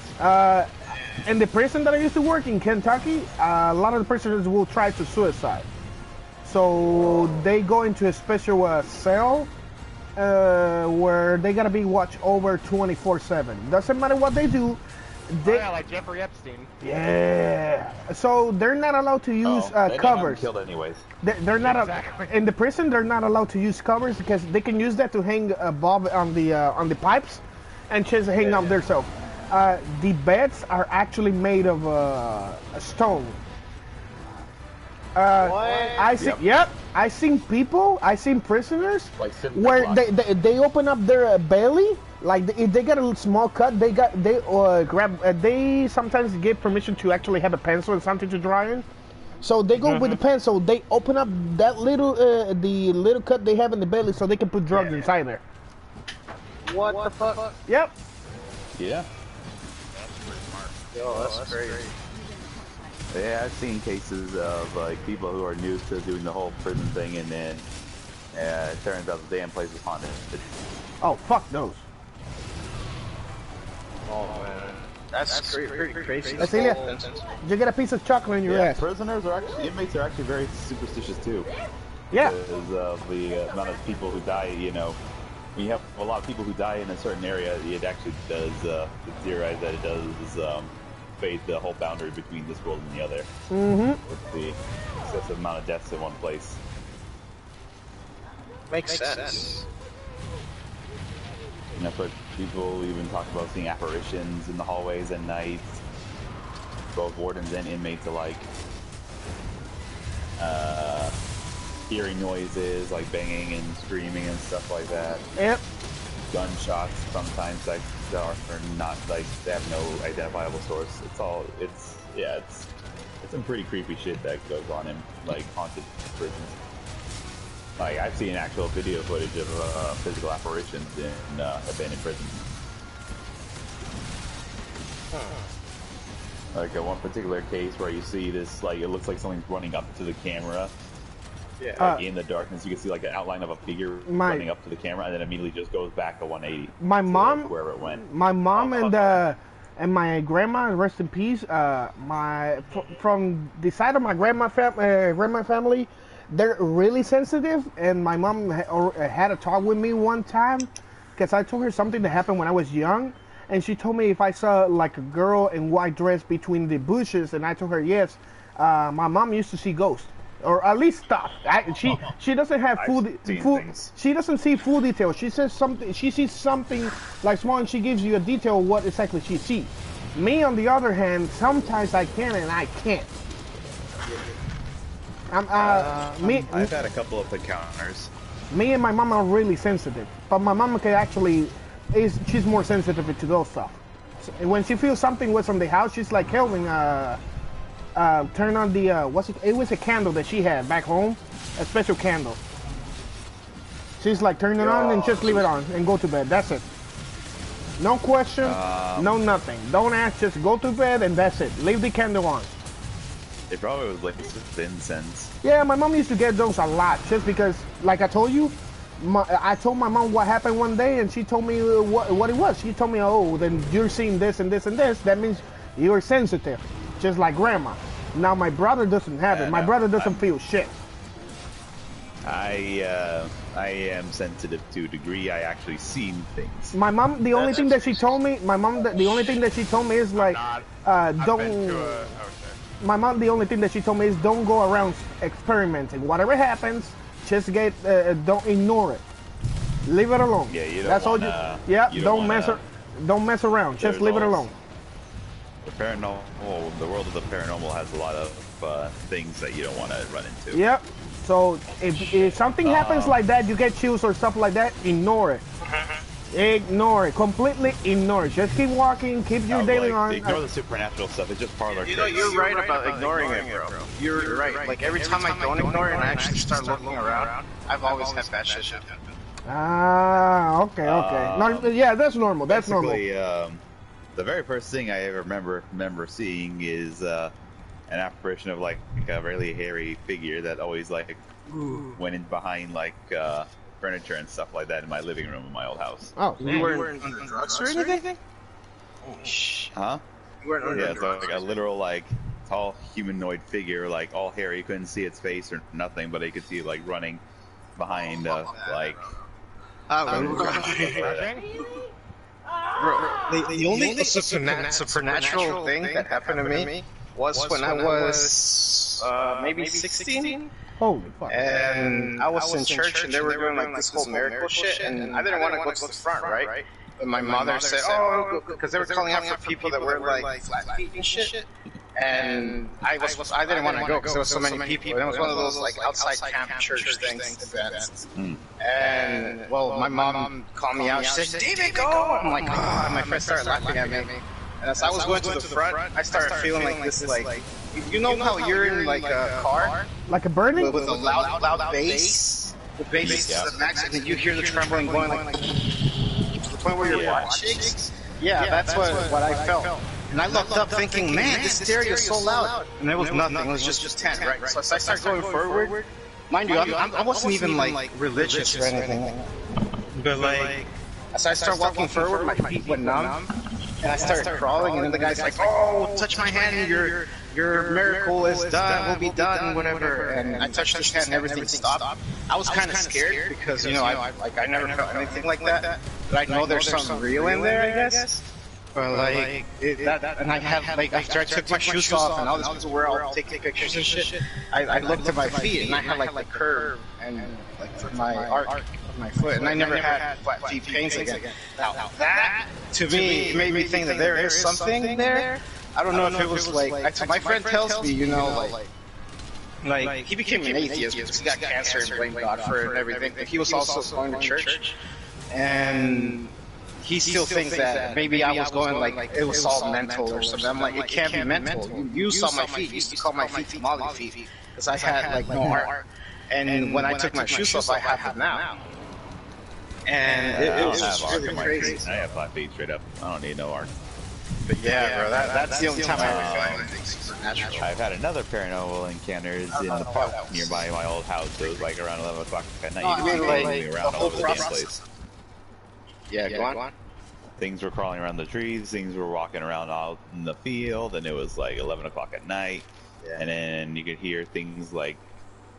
In the prison that I used to work in Kentucky, a lot of the prisoners will try to suicide. So they go into a special cell where they gotta be watched over 24/7. Doesn't matter what they do. Yeah, like Jeffrey Epstein. Yeah. So they're not allowed to use covers. Killed anyways. They're not in the prison. They're not allowed to use covers because they can use that to hang above on the pipes, and just hang up themselves. The beds are actually made of stone. What? I see. Yep. I seen prisoners Like where they open up their belly. Like if they got a small cut, they sometimes get permission to actually have a pencil and something to draw in. So they go with the pencil. They open up that little the little cut they have in the belly, so they can put drugs inside there. What the fuck? Yep. Yeah. Yo, that's crazy. Yeah, I've seen cases of like people who are new to doing the whole prison thing, and then it turns out the damn place is haunted. Oh fuck those. Oh man, that's pretty crazy. Cecilia, you get a piece of chocolate in your ass. Prisoners are actually, inmates are actually very superstitious too. Yeah. Because of the amount of people who die, you know, when you have a lot of people who die in a certain area, it actually does, theorize that it does fade the whole boundary between this world and the other. With the excessive amount of deaths in one place. Makes sense. And that's why people even talk about seeing apparitions in the hallways at night. Both wardens and inmates alike. Hearing noises like banging and screaming and stuff like that. Yep. Gunshots sometimes like are not like they have no identifiable source. It's some pretty creepy shit that goes on in like haunted prisons. Like I've seen actual video footage of physical apparitions in abandoned prisons. Like one particular case where you see this, like it looks like something's running up to the camera. Yeah. Like in the darkness, you can see like an outline of a figure running up to the camera, and then immediately just goes back a 180. My mom, wherever it went. My mom and my grandma, rest in peace. From the side of my grandma family, they're really sensitive. And my mom had a talk with me one time because I told her something that happened when I was young, and she told me if I saw like a girl in white dress between the bushes, and I told her yes. My mom used to see ghosts. Or at least stuff. She doesn't have full. She doesn't see full detail. She says something. She sees something like small, and she gives you a detail of what exactly she sees. Me, on the other hand, sometimes I can and I can't. I've had a couple of encounters. Me and my mom are really sensitive, but my mom can actually she's more sensitive to those stuff. So when she feels something was from the house, she's like, Kelvin, turn on the it was a candle that she had back home, a special candle. She's like, turn it on and just leave it on and go to bed. That's it. No question, no nothing. Don't ask, just go to bed and that's it. Leave the candle on. It probably was like just incense. Yeah, my mom used to get those a lot just because, like I told you, I told my mom what happened one day and she told me what it was. She told me, oh, then you're seeing this and this and this. That means you're sensitive, just like grandma. Now my brother doesn't have it. My brother doesn't feel shit. I am sensitive to a degree. I actually seen things. My mom, the only thing that she told me, the only thing that she told me is like, don't. My mom, the only thing that she told me is don't go around experimenting. Whatever happens, just don't ignore it. Leave it alone. Yeah, you don't That's wanna, all you. Yeah, don't mess around. Just leave it alone. The paranormal, the world of the paranormal has a lot of things that you don't want to run into. Yep. So if something happens like that, you get chills or stuff like that, ignore it. Ignore it. Completely ignore it. Just keep walking. Keep your daily on. Ignore the supernatural stuff. It's just part of our You know, you're right about ignoring it, bro. You're right. Like every time I don't ignore it and I actually start looking around, I've always had bad shit happen. Ah, okay. No, yeah, that's normal. That's normal. The very first thing I ever remember seeing is an apparition of like a really hairy figure that always like went in behind like furniture and stuff like that in my living room in my old house. Oh, You weren't under drugs or anything? Oh, shit. Huh? You weren't under Yeah, it's drugs. like a literal like tall humanoid figure, like all hairy. You couldn't see its face or nothing, but you could see it like running behind like. The only supernatural thing that happened to me was when I was maybe 16. holy fuck. And I was in church and they were doing like this whole miracle shit, and I didn't want to go to the front, right? But my mother said, "Oh," because they were calling out for people that were like flat feet and shit. And I didn't want to go because there was so many people, and it was one of those like outside camp church things events. And well, my mom called me out. She said, "David, go!" I'm like, "Oh!" And my friends started laughing at me. And as I was going to the front, I started feeling like this, like, you know how you're in like a car, Like a burning? with a loud bass. The bass is to the max, and then you hear the trembling going like to the point where your body shakes. Yeah, that's what I felt. And I looked up thinking, man, this stereo is so loud. And there was nothing. It was just 10, right? So as I started going forward, mind you, I wasn't even like religious or anything. But like, as I started walking forward, my feet went numb. And I started crawling, and then the guy's like, "Oh, touch my hand, your miracle is done, will be done, whatever." And I touched his hand, and everything stopped. I was kind of scared because, you know, I never felt anything like that. But I know there's something real in there, I guess. But like, and I have like, after I took my shoes off, and all this was where I'll take pictures and shit. I looked at my feet, and I had like the curve and like for my arc of my foot, and I never had flat feet pains again. Now that to me made me think that there is something there. I don't know if it was like my friend tells me, you know, like he became an atheist because he got cancer and blamed God for it and everything. But he was also going to church, and he still thinks that maybe I was going like it was all mental or something. I'm like, it can't be mental. You saw my feet. You used to call my feet tamale feet because I had like no art. And when I took my shoes off, I have them now. And it was really crazy. I have flat feet straight up. I don't need no art. But yeah, bro, that's the only time I ever felt anything supernatural. I've had another paranormal encounters in the park nearby my old house. It was like around 11 o'clock at night. I mean, like, moving around all over the damn place. Yeah, go on. Things were crawling around the trees. Things were walking around out in the field, and it was like 11 o'clock at night. And then you could hear things like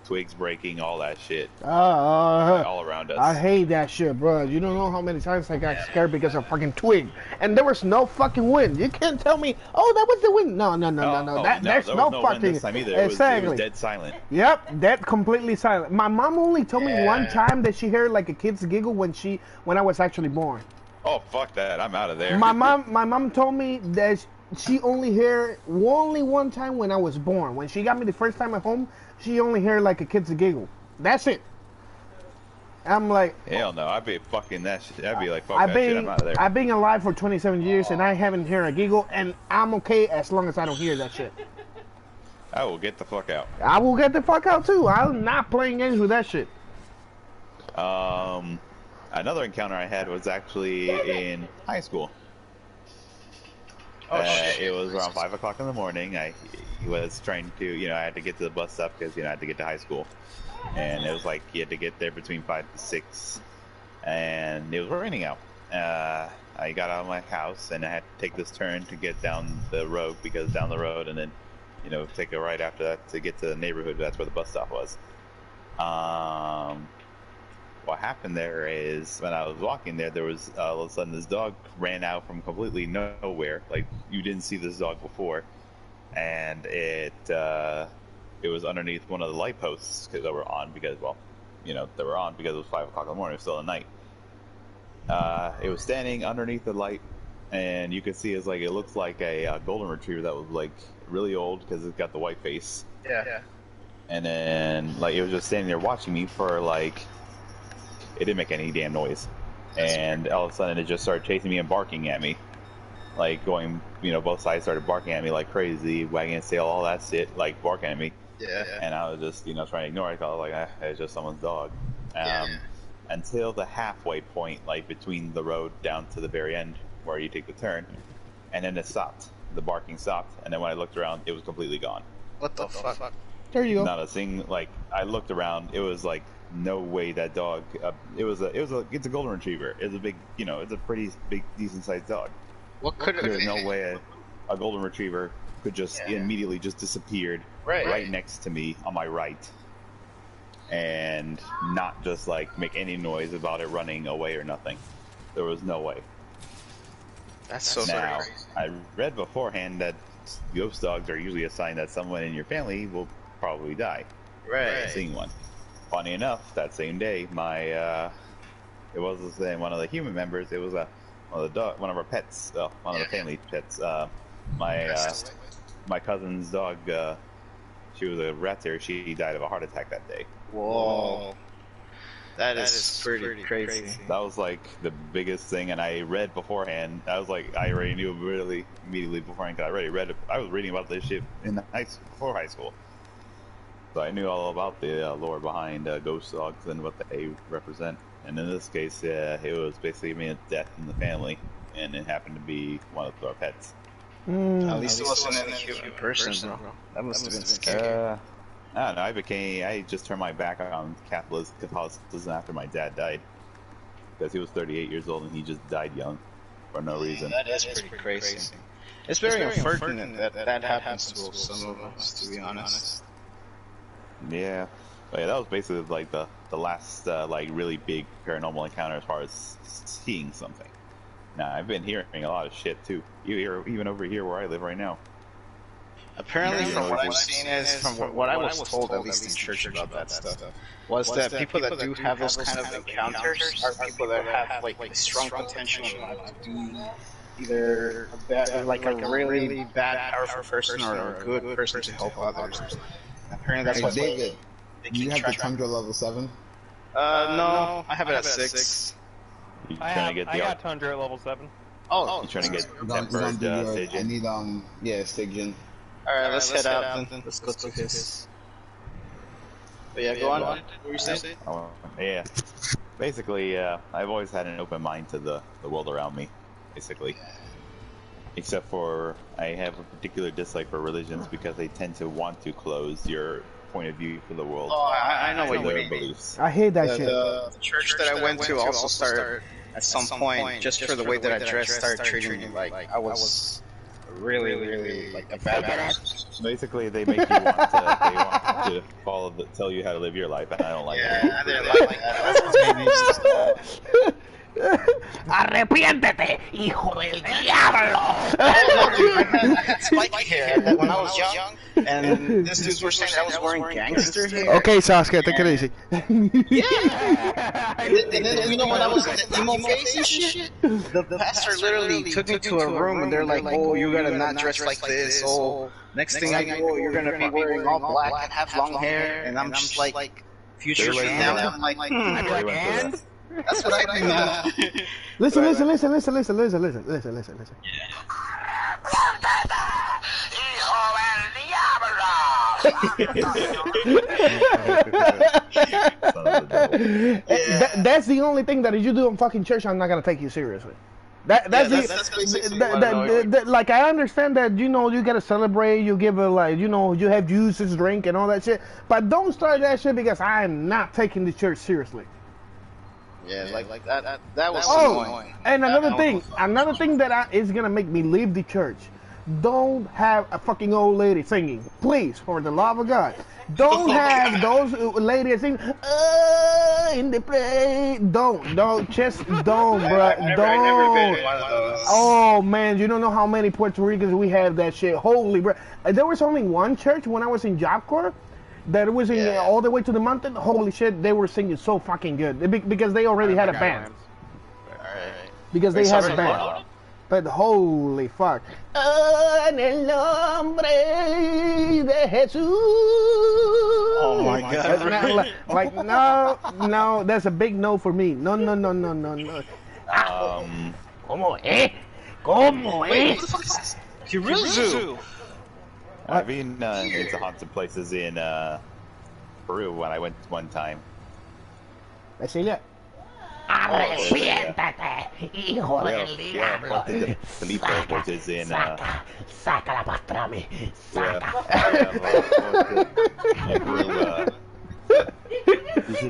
twigs breaking, all that shit, all around us. I hate that shit, bro. You don't know how many times I got scared because of fucking twig, and there was no fucking wind. You can't tell me, oh, that was the wind. No. There's no fucking. Wind this time either. Exactly. It was dead silent. Yep, dead, completely silent. My mom only told me one time that she heard like a kid's giggle when I was actually born. Oh, fuck that! I'm out of there. My mom told me that she only heard only one time when I was born. When she got me the first time at home, she only heard like a kid's giggle. That's it. I'm like, hell no, I'd be fucking that shit. I'd be like, fuck that shit, I'm out of there. I've been alive for 27 years and I haven't heard a giggle, and I'm okay as long as I don't hear that shit. I will get the fuck out. I will get the fuck out too. I'm not playing games with that shit. Another encounter I had was actually in high school. It was around 5 o'clock in the morning. I was trying to, you know, I had to get to the bus stop because, you know, I had to get to high school. And it was like, you had to get there between 5 to 6. And it was raining out. I got out of my house and I had to take this turn to get down the road, because down the road and then, you know, take a right after that to get to the neighborhood. That's where the bus stop was. What happened there is, when I was walking there, there was all of a sudden this dog ran out from completely nowhere. Like, you didn't see this dog before, and it was underneath one of the light posts that were on, because, well, you know, they were on because it was 5 o'clock in the morning. It was still at night. It was standing underneath the light, and you could see it's like, it looks like a golden retriever that was like really old because it's got the white face. Yeah. And then, like, it was just standing there watching me for like. It didn't make any damn noise. And all of a sudden it just started chasing me and barking at me. Like, going, you know, both sides started barking at me like crazy, wagging its tail, all that shit, like barking at me. Yeah. And I was just, you know, trying to ignore it. I was like, it's just someone's dog. Until the halfway point, like between the road down to the very end where you take the turn. And then it stopped. The barking stopped. And then when I looked around, it was completely gone. What the fuck? There you go. Not a thing. Like, I looked around, it was like, no way that dog. It's a golden retriever. It's a big, you know, it's a pretty big, decent sized dog. What could it There's be? no way a golden retriever could just immediately just disappeared right next to me on my right, and not just like make any noise about it running away or nothing. There was no way. That's so now, crazy. I read beforehand that ghost dogs are usually a sign that someone in your family will probably die. Right. Seeing one. Funny enough, that same day, my it wasn't one of the human members. It was one of our pets, one of the family pets. My cousin's dog. She was a rat terrier. She died of a heart attack that day. Whoa. That is pretty crazy. That was like the biggest thing, and I read beforehand. I was like, I already knew really immediately beforehand, because I already read it. I was reading about this shit before high school. So I knew all about the lore behind ghost dogs and what they represent. And in this case, it was basically a death in the family, and it happened to be one of our pets. At least it wasn't any human person, bro. That must have been scary. I don't know. I just turned my back on Catholicism after my dad died, because he was 38 years old and he just died young for no reason. That is pretty crazy. It's very unfortunate that happens to some of us, to be honest. Yeah, but yeah, that was basically like the last like really big paranormal encounter as far as seeing something. Now, I've been hearing a lot of shit too. You hear even over here where I live right now. Apparently, from what I've seen from what I was told, at least in church about that stuff, was that people that do have those kind of encounters are people that have like a strong potential to do either a really bad, powerful person or a good person to help others. Apparently, that's what David. Do you have the Tundra level 7? No, I have it at 6. You trying to get I got Tundra at level 7. You trying to get tempered Stygian? I need Stygian. Alright, let's head out then. Let's go to his. But yeah, go on. What were you saying? Yeah. Basically, I've always had an open mind to the world around me, basically. Except for, I have a particular dislike for religions because they tend to want to close your point of view for the world. Oh, I know what you mean. Beliefs. I hate that shit. The church that I went to also started, at some point, just for the way that I dressed, started treating me like I was really like a bad person. Basically, they make you want to tell you how to live your life, and I don't like it. I didn't like that. Arrepiéntete, hijo del diablo! I had spiky hair when I was young, and this dudes were saying I was wearing gangster hair. Okay, Sasuke, take it easy. Yeah! And then, you know, when I was in the emo phase and shit, the pastor literally took me to a room and they're like, oh, you gotta not dress like this, oh, next thing I know, you're gonna be wearing all black and have long hair, and I'm just like, future They're like, now. yeah. I'm like, I'd be like, and? that's what I do now. Listen, Right. listen. That's the only thing that if you do in fucking church, I'm not gonna take you seriously. That's basically what I know. like I understand that you gotta celebrate, you give a like you have juices, drink, and all that shit. But don't start that shit because I am not taking the church seriously. Yeah, like that. That was Oh, annoying. and another thing that is gonna make me leave the church. Don't have a fucking old lady singing, please, for the love of God. Don't have those ladies singing in the play. Don't, just don't, bro. I've never been in one of those. Oh man, you don't know how many Puerto Ricans we have that shit. Holy bro, there was only one church when I was in Job Corps that was in all the way to the mountain. Holy shit, they were singing so fucking good because they already had a band. Because they had a band. But holy fuck. En el nombre de Jesús. Oh my god. Like, no, that's a big no for me. No. ¿Cómo Wait, what the fuck is this? Kiruzu. I've been into haunted places in Peru when I went one time. Cecilia. Arrepiéntate, hijo del diablo. Fuente de Felipe, which is in Saca la pastrami.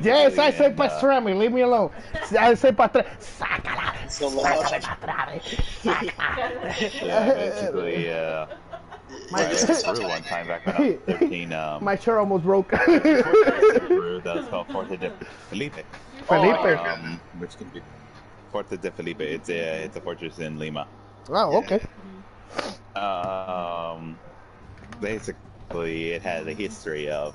Yes, I say pastrami. Leave me alone. I say pastrami. Sácala. So Sácala pastrami. Sácala. Yeah, basically, I went to Peru one time back when I was 13. My chair almost broke. Peru, that was called Fuente de Felipe. Which can be Fuente de Felipe. It's a fortress in Lima. Oh, okay. Basically, it had a history of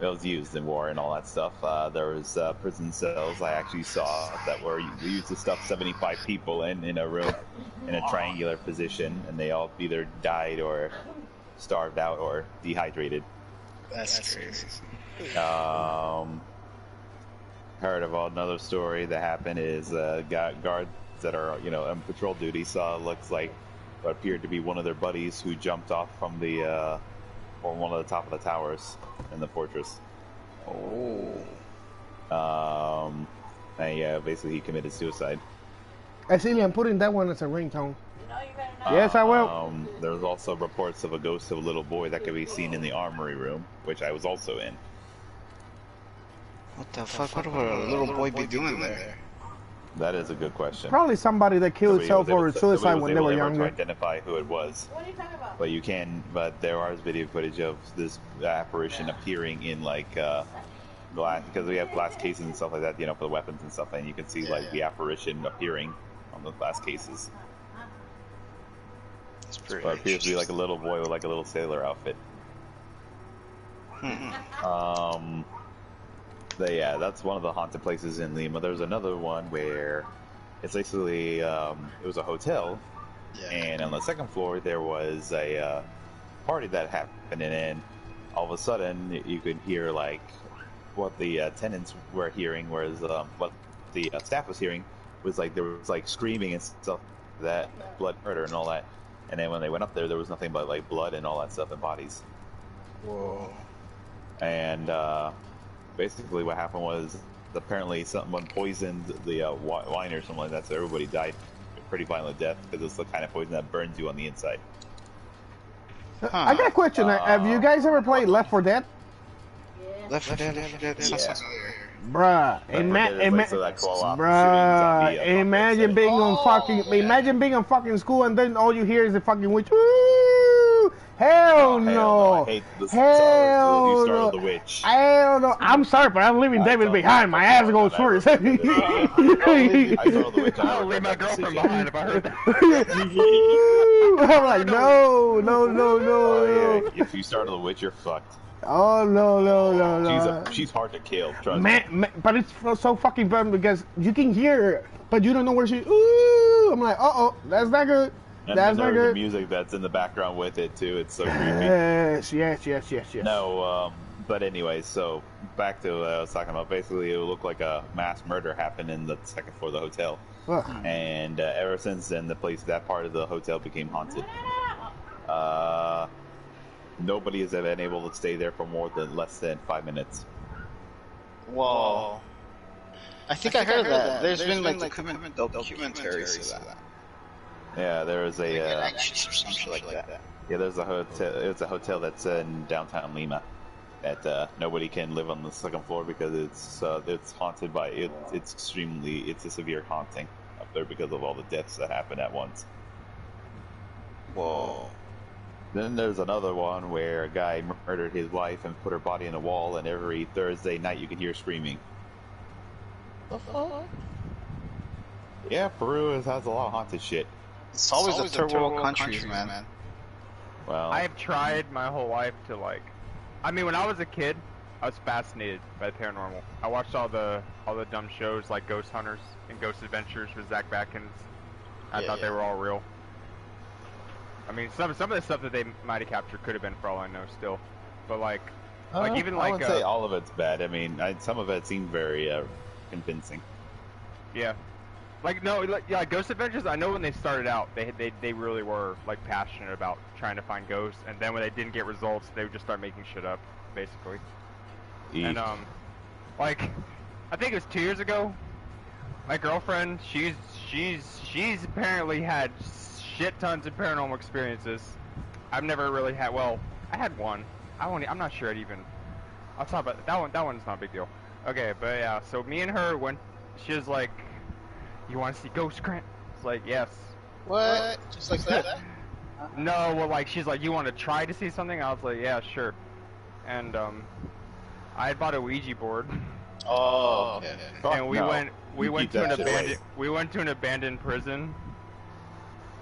it was used in war and all that stuff. There was prison cells I actually saw that were used to stuff 75 people in a room in a triangular position, and they all either died or starved out or dehydrated. That's crazy. Heard of another story that happened is guards that are on patrol duty saw looks like what appeared to be one of their buddies who jumped off from the from one of the top of the towers in the fortress. And yeah, basically he committed suicide. Cecilia, I'm putting that one as a ringtone. Yes, I will. There was also reports of a ghost of a little boy that could be seen in the armory room, which I was also in. What the fuck? What would a little boy be doing there? That is a good question. Probably somebody that killed himself or suicide when they were To younger. identify who it was. What are you talking about? But you can. But there is video footage of this apparition appearing in like glass, because we have glass cases and stuff like that, for the weapons and stuff, and you can see like the apparition appearing on the glass cases. It's pretty. But it appears to be like a little boy with like a little sailor outfit. But yeah, that's one of the haunted places in Lima. There's another one where it's basically it was a hotel, and on the second floor there was a party that happened, and then all of a sudden you could hear like what the tenants were hearing, whereas what the staff was hearing was like there was like screaming and stuff, that blood, murder, and all that. And then when they went up there was nothing but like blood and all that stuff and bodies. Whoa. And basically what happened was apparently someone poisoned the wine or something like that, so everybody died a pretty violent death because it's the kind of poison that burns you on the inside. I got a question. Have you guys ever played Left 4 Dead? Left 4 Dead. Bruh, imagine being on fucking school and then all you hear is the fucking witch. Woo! Hell no! I hate this. Hell You no! started the witch. Hell no! I'm sorry, but I'm leaving David behind. My ass goes first. I started the witch. I'll leave my girlfriend behind if I heard that. I'm like, no. Oh, yeah. If you started the witch, you're fucked. Oh no. She's hard to kill. Trust me. Man, but it's so fucking fun because you can hear her, but you don't know where she. Ooh, I'm like, that's not good. And That's not there's good. the music that's in the background with it too. It's so creepy. Yes. No, But anyway, so back to what I was talking about. Basically, it would look like a mass murder happened in the second floor of the hotel. Ugh. And ever since then, that part of the hotel became haunted. Nobody has ever been able to stay there for less than 5 minutes. Whoa. I think I heard that. There's been like documentaries of that. Yeah, there was a Actions or something like that. yeah, there's a hotel. It's a hotel that's in downtown Lima that nobody can live on the second floor because it's haunted by it. It's a severe haunting up there because of all the deaths that happen at once. Whoa. Then there's another one where a guy murdered his wife and put her body in a wall, and every Thursday night you can hear screaming. The fuck? Yeah, Peru has a lot of haunted shit. It's always the third world countries, man. Well, I've tried my whole life to like. I mean, when I was a kid, I was fascinated by the paranormal. I watched all the dumb shows like Ghost Hunters and Ghost Adventures with Zach Batkins. I thought they were all real. I mean, some of the stuff that they might have captured could have been for all I know still, but like even I wouldn't say all of it's bad. I mean, some of it seemed very convincing. Yeah, like Ghost Adventures. I know when they started out, they really were like passionate about trying to find ghosts, and then when they didn't get results, they would just start making shit up, basically. And like I think it was 2 years ago. My girlfriend, she's apparently had shit tons of paranormal experiences. I've never really had. Well, I had one. I'm not sure I'll talk about that one. That one's not a big deal. Okay, but yeah. So me and her went. She was like, "You want to see ghosts, Grant?" It's like, yes. What? Just like that? No, well, like she's like, "You want to try to see something?" I was like, "Yeah, sure." And I had bought a Ouija board. Oh. Okay. And we went to an abandoned prison.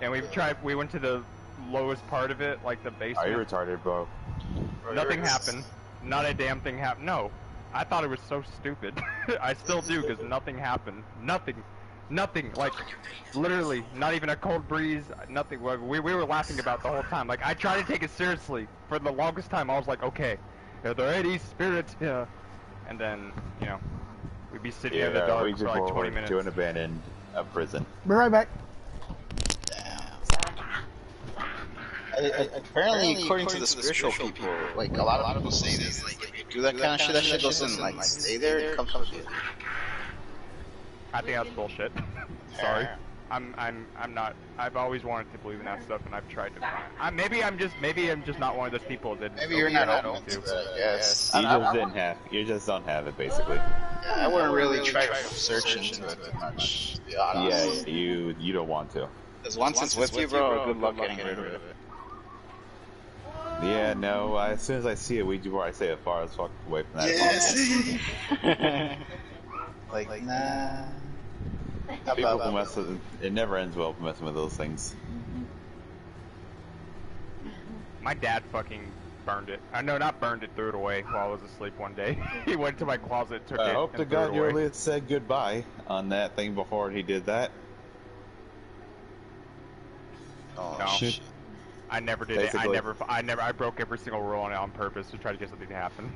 And we went to the lowest part of it, like the basement. Are you retarded, bro? Nothing happened. Not a damn thing happened. No. I thought it was so stupid. I still do, because nothing happened. Nothing. Like, literally, not even a cold breeze, nothing. We were laughing about the whole time. Like, I tried to take it seriously. For the longest time, I was like, okay, are there any spirits here? And then, you know, we'd be sitting in the dark for like 20 minutes. To an abandoned prison. Be right back. Apparently, according to the spiritual people, like a lot of people say this, like if you do that kind of shit, that shit doesn't like stay there. It comes with you. I think that's bullshit. Sorry. I'm not. I've always wanted to believe in that stuff, and I've tried to find. Maybe I'm just not one of those people that. Maybe you're not open to it. Yes. You just don't have it, basically. Yeah, I wouldn't really try to search into it too much. Yeah, you don't want to. Because once it's with you, bro, good luck getting rid of it. Yeah, no. As soon as I see a Ouija board, I say as far as fuck away from that. Yes. like nah. People who mess with it never ends well messing with those things. My dad fucking burned it. No, not burned it, threw it away while I was asleep one day. He went to my closet, took it, I hope to and threw God it you away. had said goodbye on that thing before he did that. Oh No. shit. I never did Basically. it. I broke every single rule on it on purpose to try to get something to happen.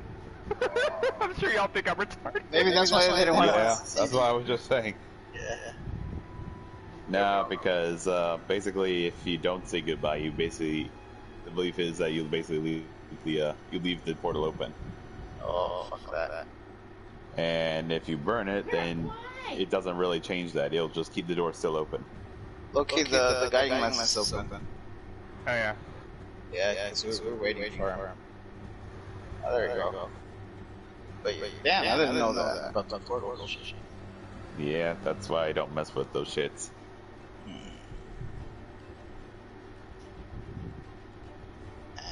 I'm sure y'all think I'm retarded. Maybe that's why they didn't want Yeah, to. that's what I was just saying. Yeah. No, because basically, if you don't say goodbye, the belief is that you basically leave the portal open. Oh, fuck that. And if you burn it, then it doesn't really change that. It'll just keep the door still open. Okay, the guiding lens is still open. Oh yeah. Yeah, because we're waiting for him. Oh, there you go. But damn, I didn't know that about the portal shit. Yeah, that's why I don't mess with those shits.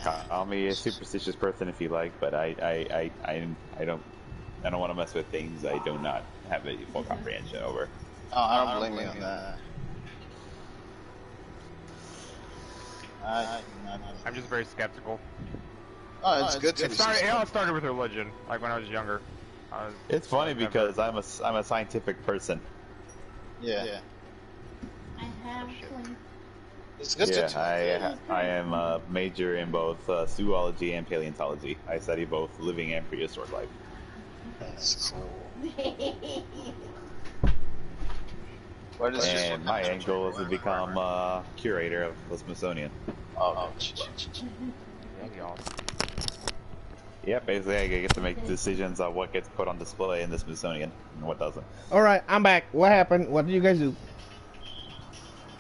Call me a superstitious person if you like, but I don't want to mess with things I do not have a full comprehension over. Oh, I don't blame you on that. I'm just very skeptical. Oh, it's good to It started with religion, like when I was younger. It's funny because I'm a scientific person. Yeah. I have one. It's good Yeah, to I am a major in both zoology and paleontology. I study both living and prehistoric life. That's cool. What is And my end goal is to become curator of the Smithsonian. Oh, Yeah, basically I get to make decisions on what gets put on display in the Smithsonian and what doesn't. All right, I'm back. What happened? What did you guys do?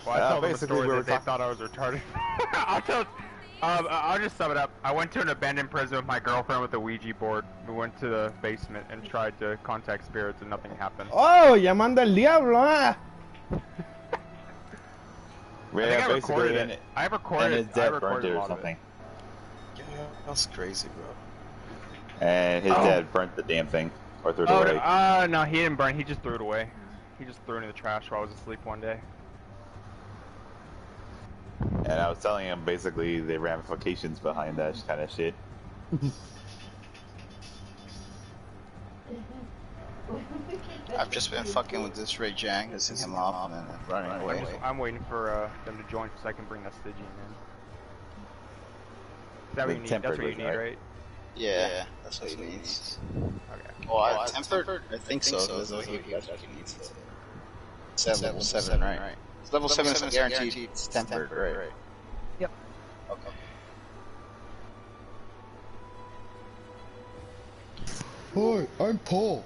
Well, I told them a basically story we were that they thought I was retarded. I'll just sum it up. I went to an abandoned prison with my girlfriend with a Ouija board. We went to the basement and tried to contact spirits and nothing happened. Oh, llamando al diablo, ah. Yeah, I think I basically, recorded it. I recorded and his dad I burnt recorded it a or lot of something. Yeah, that's crazy, bro. And his dad burnt the damn thing or threw it away. No, he didn't burn. He just threw it away. He just threw it in the trash while I was asleep one day. And I was telling him basically the ramifications behind that kind of shit. I've just been fucking with this Ray Jang, pissing him off, and then running away. I'm waiting for them to join so I can bring that Stygian in. Is that what you need? That's what you need, right? Yeah, that's what he needs. Okay. Well, tempered? I think so. That's what he needs. It's at level 7, right? It's level 7 is guaranteed. It's tempered, right? Yep. Okay. Hi, I'm Paul.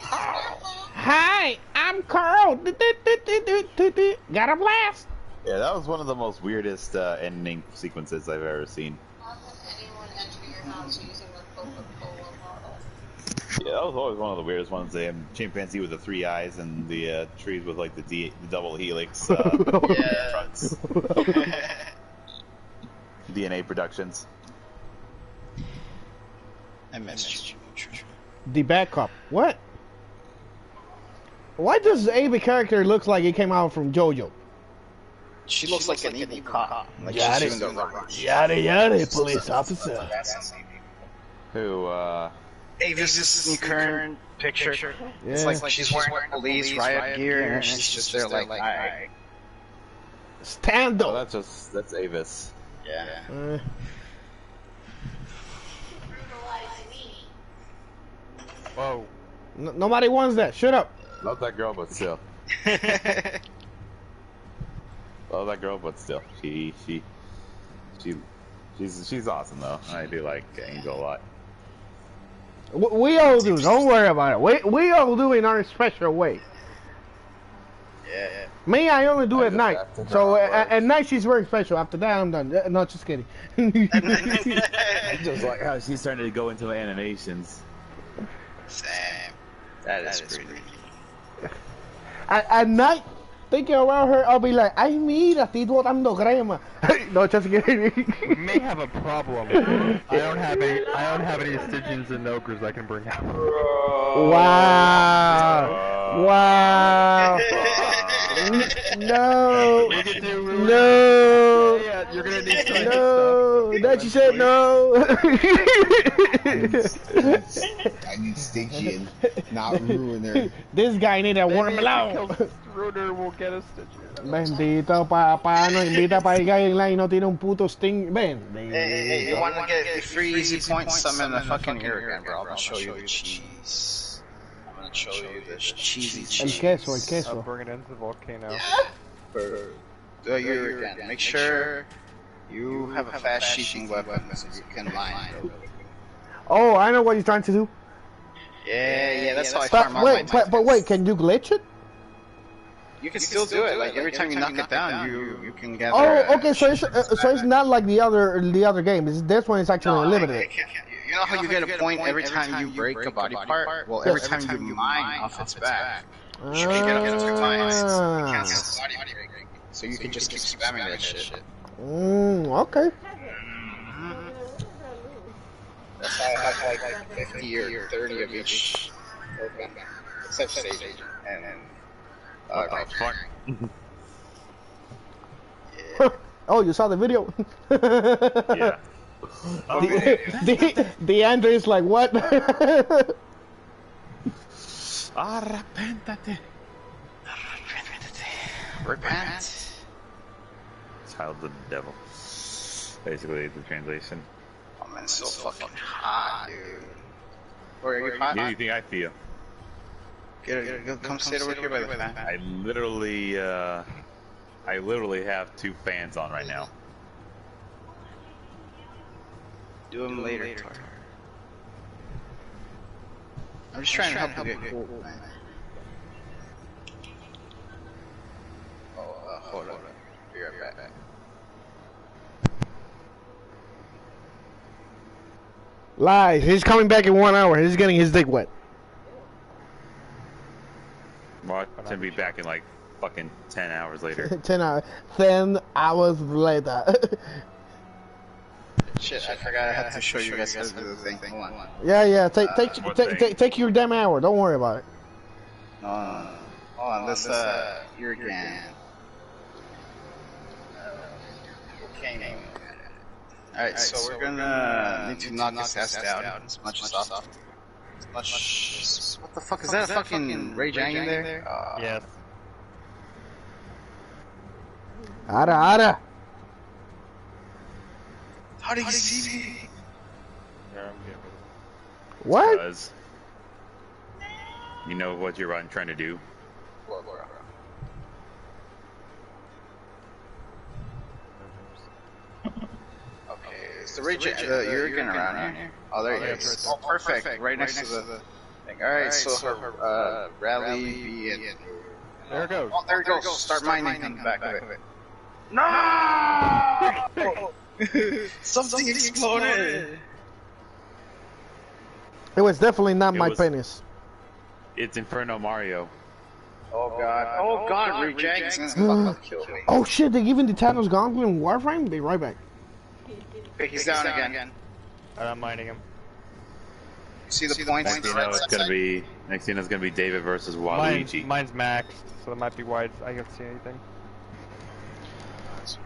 Hi, I'm Carl. Got a blast. Yeah, that was one of the most weirdest ending sequences I've ever seen. Anyone enter your house using a Coca-Cola bottle. Yeah, that was always one of the weirdest ones. The chimpanzee with the 3 eyes and the trees with like the double helix fronts. DNA Productions. I missed you. The backup. What? Why does Ava character looks like it came out from JoJo? She looks like an evil cop. Like Got she's it. doing the right. Yada yada, police officer. Who, This is the current picture. Yeah. It's like she's wearing police riot gear, and she's just there like, I. Stand oh, up. that's Avis. Yeah. Whoa. Nobody wants that. Shut up. Love that girl, but still. Love that girl, but still. She's awesome though. I do like Angel a lot. We all do. Don't worry about it. We all do in our special way. Yeah. Me, I only do I at just night. have to So drop at night she's very special. After that, I'm done. No, just kidding. I just like how she's starting to go into animations. Same. That is pretty. At night, thinking around her, I'll be like, ay, mira, estoy botando crema. No, just kidding. We may have a problem. I don't have any Stygians and Ogres I can bring out. Wow. Wow. No. No. Yeah, you're gonna need some No. That you said no. I need Stygian, not Ruiner. This guy need a watermelon. Ruiner will get a Stygian. Bendito, papá, nos invita para ir a y no tiene un puto sting. Bendito. Hey, you want to get free easy points? Summon the fucking Irrigan, bro. I'm gonna show you the cheese. I'm gonna show you this cheesy El cheese. queso, el I'll queso. bring it into the volcano. For the Irrigan. Make sure you have a fast shooting weapon so you can mine. Oh, I know what you're trying to do. Yeah, that's how I But farm all my but wait, can you glitch it? You can still do it. Like every time you knock it down, you can gather. Oh, okay. So it's not like the other game. This one is actually limited. You know how you get a point every time you break a body part? Well, every time you mine off its back, you can get up to 2 mines. Cancel body break. So you can just keep spamming that shit. Okay. That's how I have like 50 or 30 of each. Except stage and fuck. Oh, you saw the video? Yeah. The Andrew is like, what? Arrepentate. repent. child of the devil. Basically, the translation. Oh man, it's so fucking hot, dude. Or are you hot? How do you think I feel? Come sit over here by the fan. I literally have 2 fans on right now. Do them later, Tar. I'm just trying to help you get cool, man. Oh, hold on. Be right back. Lies. He's coming back in 1 hour. He's getting his dick wet. Watch him be back in like fucking 10 hours later. 10 hours. 10 hours later. Shit, I forgot I had to show you guys how to do the thing. Hold on. Yeah. Take your damn hour. Don't worry about it. Hold on. This your again. Okay. Alright, so we're gonna need to knock his ass down as much as possible. What the fuck is that? A fucking Ray Jang in there? Yes. Ara. How did you see me? What? Because you know what you're trying to do. Is the Ray Jang Urigan around here? Oh, there he is. Oh, perfect. Right next to the thing. Alright, so her rally B and... There it goes. Oh, there it goes. Start mining in the back of it. No! Something exploded! It was definitely not my was- penis. It's Inferno Mario. Oh god. Oh god, Ray Jackson's gonna kill me. Oh shit, they're giving the Thanos Gauntlet in Warframe? Be right back. Okay, he's down again. I'm mining him. See the points? Next thing you know, it's gonna be David versus Waluigi. Mine's maxed, so it might be wide. I can't see anything.